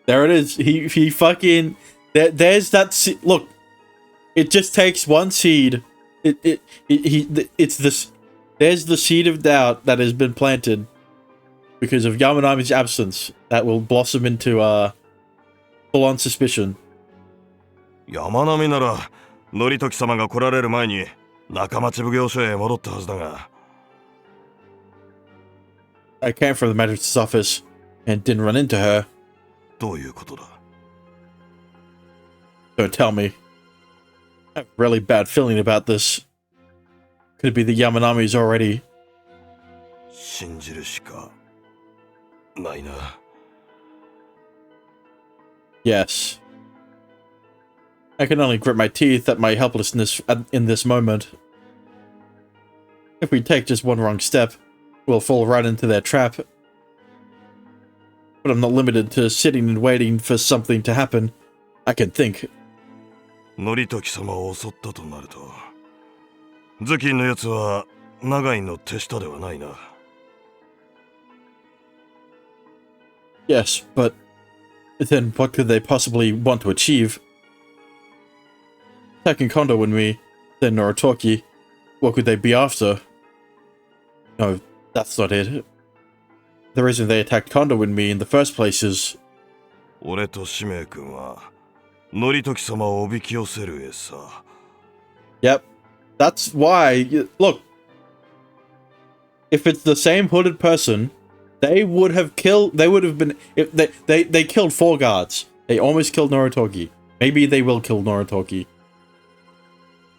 There it is. He fucking... There's that... Look, it just takes one seed. It's this... There's the seed of doubt that has been planted because of Yamanami's absence that will blossom into full-on suspicion. 山並なら則時様が来られる前に中町奉行所へ戻ったはずだが。I came from the magistrate's office and didn't run into her. どういうことだ? Don't tell me. I have a really bad feeling about this. Could it be the Yamanami's already? 信じるしかないな。Yes. I can only grit my teeth at my helplessness in this moment. If we take just one wrong step, we'll fall right into their trap. But I'm not limited to sitting and waiting for something to happen. I can think. 則時様を襲ったとなると、頭巾のやつは長井の手下ではないな。Yes, but then what could they possibly want to achieve? Attacking Kondo and me, then Noritoki, what could they be after? No, that's not it. The reason they attacked Kondo and me in the first place is... 俺と使命君は則時様をおびき寄せる餌。Yep, that's why... Look, if it's the same hooded person, they would have killed... They would have been... If they killed 4 guards. They almost killed Noritoki. Maybe they will kill Noritoki.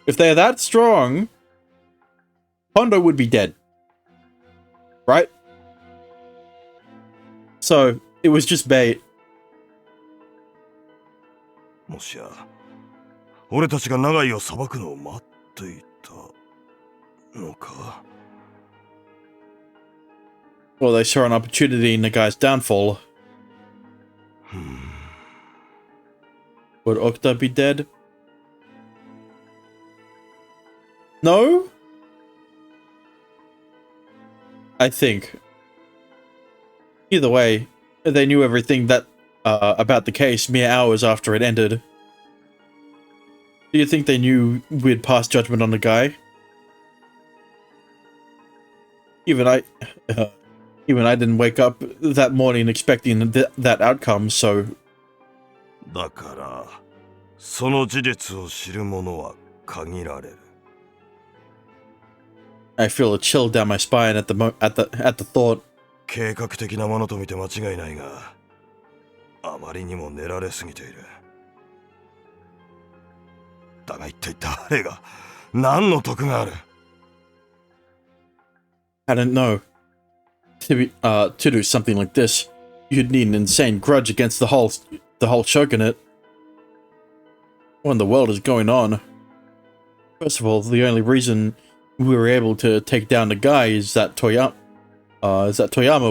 If they're that strong, Kondo would be dead. Right? So, it was just bait. もしや俺たちが長井を裁くのを待っていたのか? Well, they saw an opportunity in the guy's downfall. Would Okta be dead? No? I think. Either way, they knew everything that about the case mere hours after it ended. Do you think they knew we'd passed judgment on the guy? Even I didn't wake up that morning expecting that outcome, so... だから、その事実を知る者は限られる。I feel a chill down my spine at the thought. 計画的なものと見て間違いないが、あまりにも練られすぎている。だが一体誰が何の得がある? I don't know. To do something like this, you'd need an insane grudge against the whole shogunate. What in the world is going on? First of all, the only reason we were able to take down the guy is that Toyama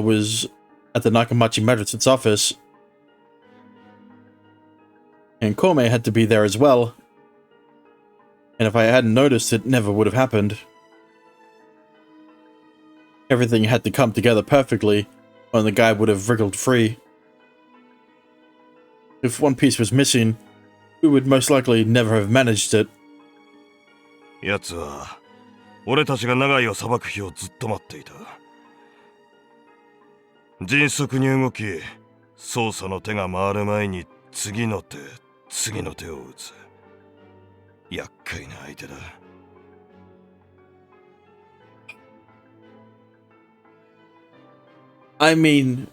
was at the Nakamachi Magistrate's office. And Kome had to be there as well. And if I hadn't noticed, it never would have happened. Everything had to come together perfectly, or the guy would have wriggled free. If one piece was missing, we would most likely never have managed it. 奴は俺たちが長井を裁く日をずっと待っていた。迅速に動き、捜査の手が回る前に次の手を打つ。厄介な相手だ。I mean,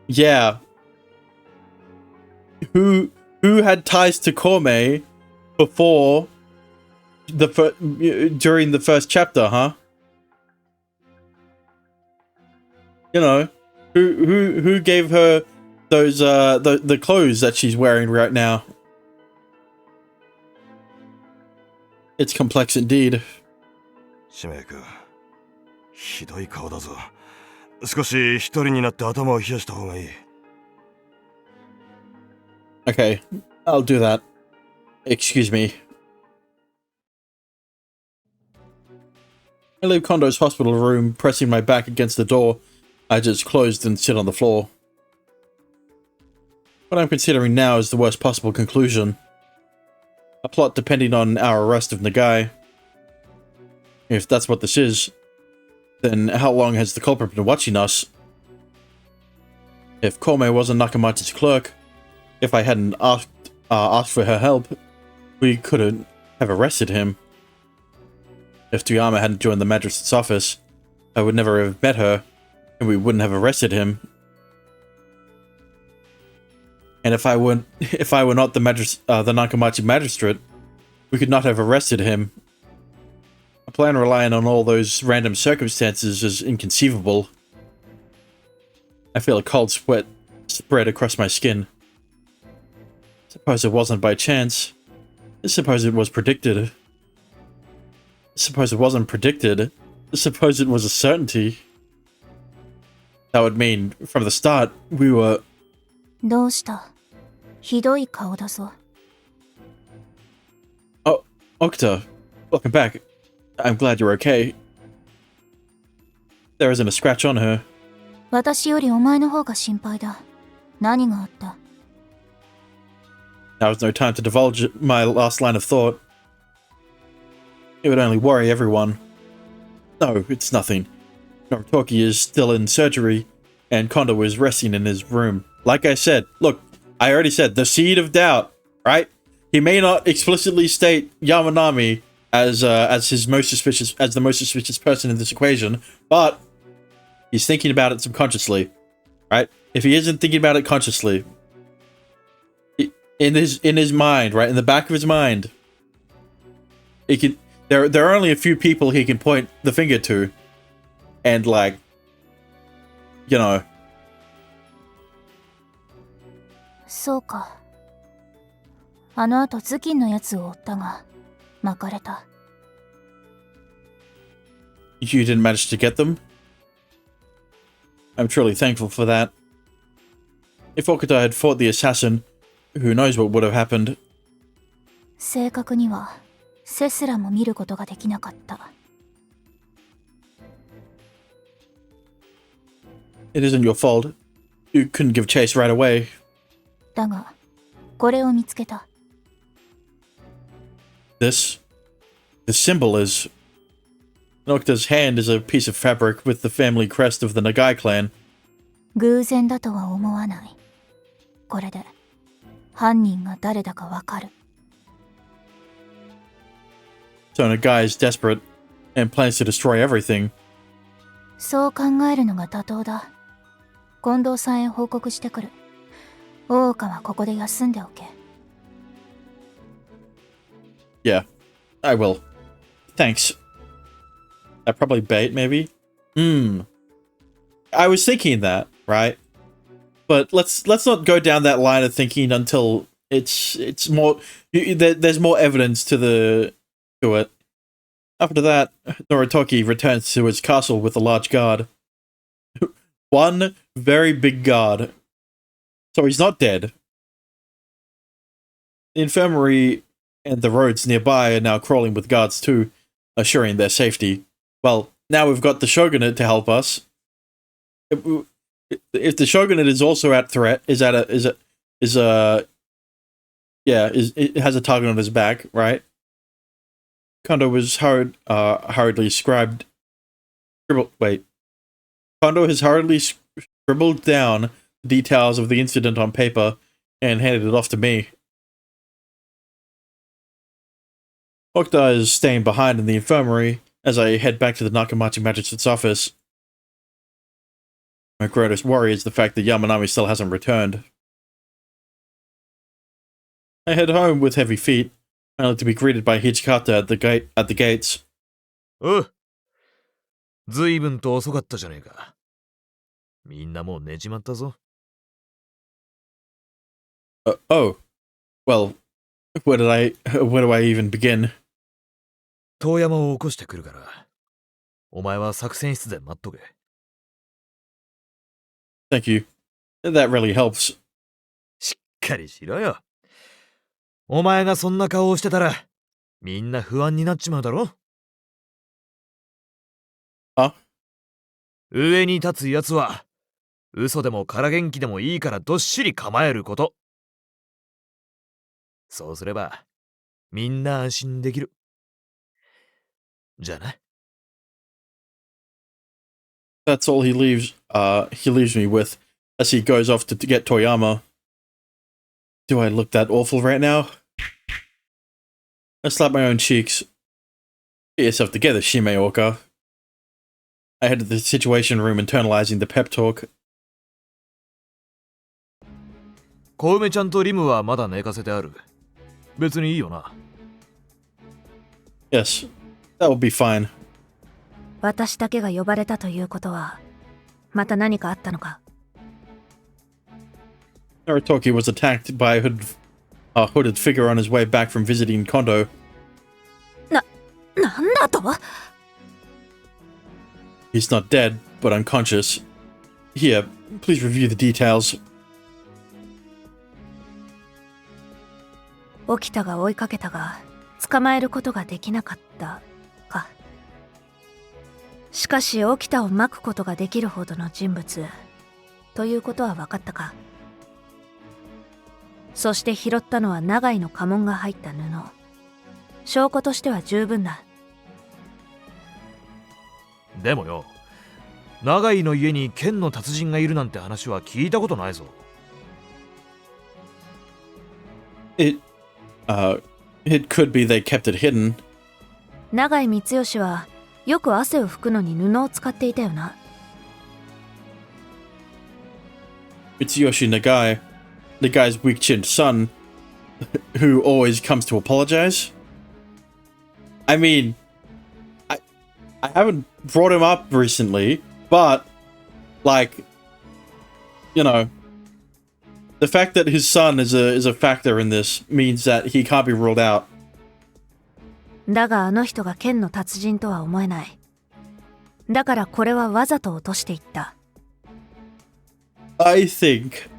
yeah. Who had ties to Kome before during the first chapter, huh? You know, who gave her those the clothes that she's wearing right now? It's complex indeed. 使命君、ひどい顔だぞ。少し一人になって頭を冷やした方がいい。Okay, I'll do that. Excuse me. I leave Kondo's hospital room, pressing my back against the door I just closed, and sit on the floor. What I'm considering now is the worst possible conclusion. A plot depending on our arrest of Nagai. If that's what this is, then how long has the culprit been watching us? If Kome wasn't Nakamachi's clerk, if I hadn't asked for her help, we couldn't have arrested him. If Toyama hadn't joined the magistrate's office, I would never have met her, and we wouldn't have arrested him. And if I were not the Nakamachi magistrate, we could not have arrested him. A plan relying on all those random circumstances is inconceivable. I feel a cold sweat spread across my skin. Suppose it wasn't by chance. Suppose it was predicted. Suppose it wasn't predicted. Suppose it was a certainty. That would mean, from the start, we were... どうした？ひどい顔だぞ。 Oh, Okta, welcome back. I'm glad you're okay. There isn't a scratch on her. 私よりお前の方が心配だ。何があった？ Now is no time to divulge my last line of thought. It would only worry everyone. No, it's nothing. Noritoki is still in surgery, and Kondo is resting in his room. Like I said, look, I already said, the seed of doubt, right? He may not explicitly state Yamanami as the most suspicious person in this equation, but he's thinking about it subconsciously, right? If he isn't thinking about it consciously, in his mind, right, in the back of his mind, he can. There are only a few people he can point the finger to, and like, you know. そうか。あの後頭巾のやつを追ったが、巻かれた。You didn't manage to get them? I'm truly thankful for that. If Okuta had fought the assassin, who knows what would have happened. 正確には背すらも見ることができなかった。 It isn't your fault. You couldn't give chase right away. だが、これを見つけた。The symbol is... Nocta's hand is a piece of fabric with the family crest of the Nagai clan. 偶然だとは思わない。これで犯人が誰だかわかる。 So Nagai is desperate and plans to destroy everything. そう考えるのが妥当だ。近藤さんへ報告してくる。大岡はここで休んでおけ。Yeah, I will. Thanks. That probably bait, maybe? I was thinking that, right? But let's not go down that line of thinking until it's more... There's more evidence to it. After that, Noritoki returns to his castle with a large guard. One very big guard. So he's not dead. The infirmary and the roads nearby are now crawling with guards too, assuring their safety. Well, now we've got the shogunate to help us. If the shogunate is also at threat, it has a target on his back, right? Kondo was hurriedly scribbled. Kondo has hurriedly scribbled down the details of the incident on paper and handed it off to me. Okta is staying behind in the infirmary as I head back to the Nakamachi Magistrate's office. My greatest worry is the fact that Yamanami still hasn't returned. I head home with heavy feet, only to be greeted by Hijikata at the gates. おう、ずいぶんと遅かったじゃねえか。みんなもう寝ちまったぞ。Oh. Well, where do I even begin? 遠山を起こしてくるから、お前は作戦室で待っとけ。Thank you. That really helps. しっかりしろよ。お前がそんな顔をしてたら、みんな不安になっちまうだろ。上に立つやつは、嘘でも空元気でもいいからどっしり構えること。そうすれば、みんな安心できる。じゃあな。That's all he leaves me with as he goes off to get Toyama. Do I look that awful right now? I slap my own cheeks. Get yourself together, Shimeoka. I head to the situation room, internalizing the pep talk. 小梅ちゃんとリムはまだ寝かせてある。別にいいよな。Yes, that will be fine. 私だけが呼ばれたということは、また何かあったのか。Naritoki was attacked by a hooded figure on his way back from visiting Kondo. なんだと？ He's not dead, but unconscious. Here, please review the details. 沖田が追いかけたが、捕まえることができなかったか。しかし沖田を巻くことができるほどの人物ということは分かったか。そして拾ったのは長井の家紋が入った布。証拠としては十分だ。でもよ、長井の家に剣の達人がいるなんて話は聞いたことないぞ。It could be they kept it hidden. 長井光義はよく汗を拭くのに布を使っていたよな。Mitsuyoshi Nagai, Nagai's weak-chinned son, who always comes to apologize. I mean, I haven't brought him up recently, but, like, you know, the fact that his son is a factor in this means that he can't be ruled out. だがあの人が剣の達人とは思えない。だからこれはわざと落としていった。I think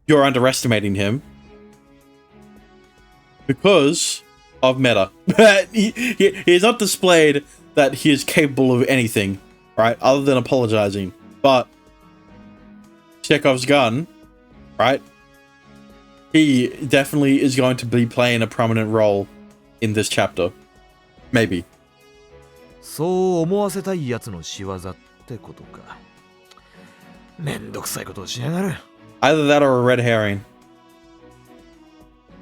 you're underestimating him because of meta. He's not displayed that he is capable of anything, right? Other than apologizing. But Chekhov's gun, right? He definitely is going to be playing a prominent role in this chapter. Maybe. そう思わせたいやつの仕業ってことか。めんどくさいことをしやがる。Either that or a red herring.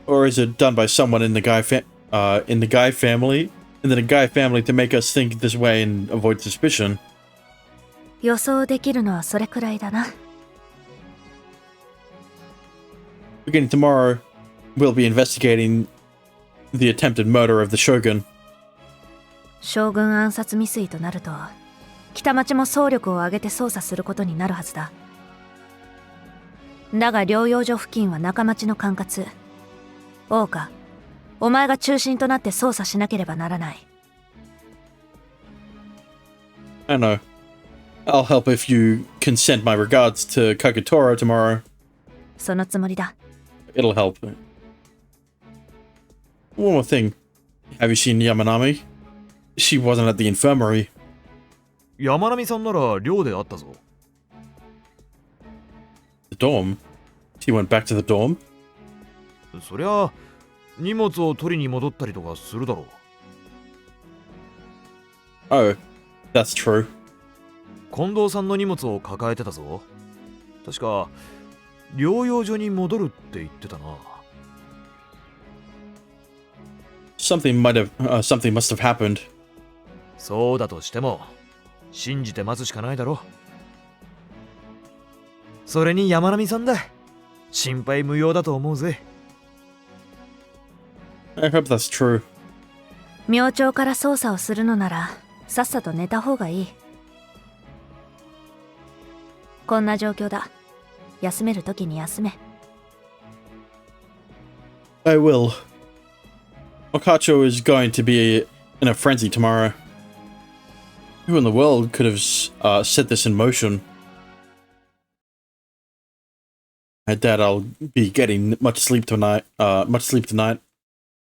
Or is it done by someone in the Guy family? In the Guy family to make us think this way and avoid suspicion. 予想できるのはそれくらいだな。Beginning tomorrow, we'll be investigating the attempted murder of the Shogun. 将軍暗殺未遂となると、北町も総力を挙げて捜査することになるはずだ。だが療養所付近は中町の管轄。大岡、お前が中心となって捜査しなければならない。I know. I'll help if you can send my regards to Kagetora tomorrow. そのつもりだ。It'll help. One more thing. Have you seen Yamanami? She wasn't at the infirmary. 山並さんなら寮であったぞ。The dorm? She went back to the dorm? そりゃ荷物を取りに戻ったりとかするだろう。Oh, that's true. 近藤さんの荷物を抱えてたぞ。確か療養所に戻るって言ってたな。Something must have happened. そうだとしても信じて待つしかないだろ。それに山並さんだ。心配無用だと思うぜ。I hope that's true. 明朝から捜査をするのならさっさと寝た方がいい。こんな状況だ。休めるときに休め。I will. Okacho is going to be in a frenzy tomorrow. Who in the world could have set this in motion? I doubt I'll be getting much sleep tonight.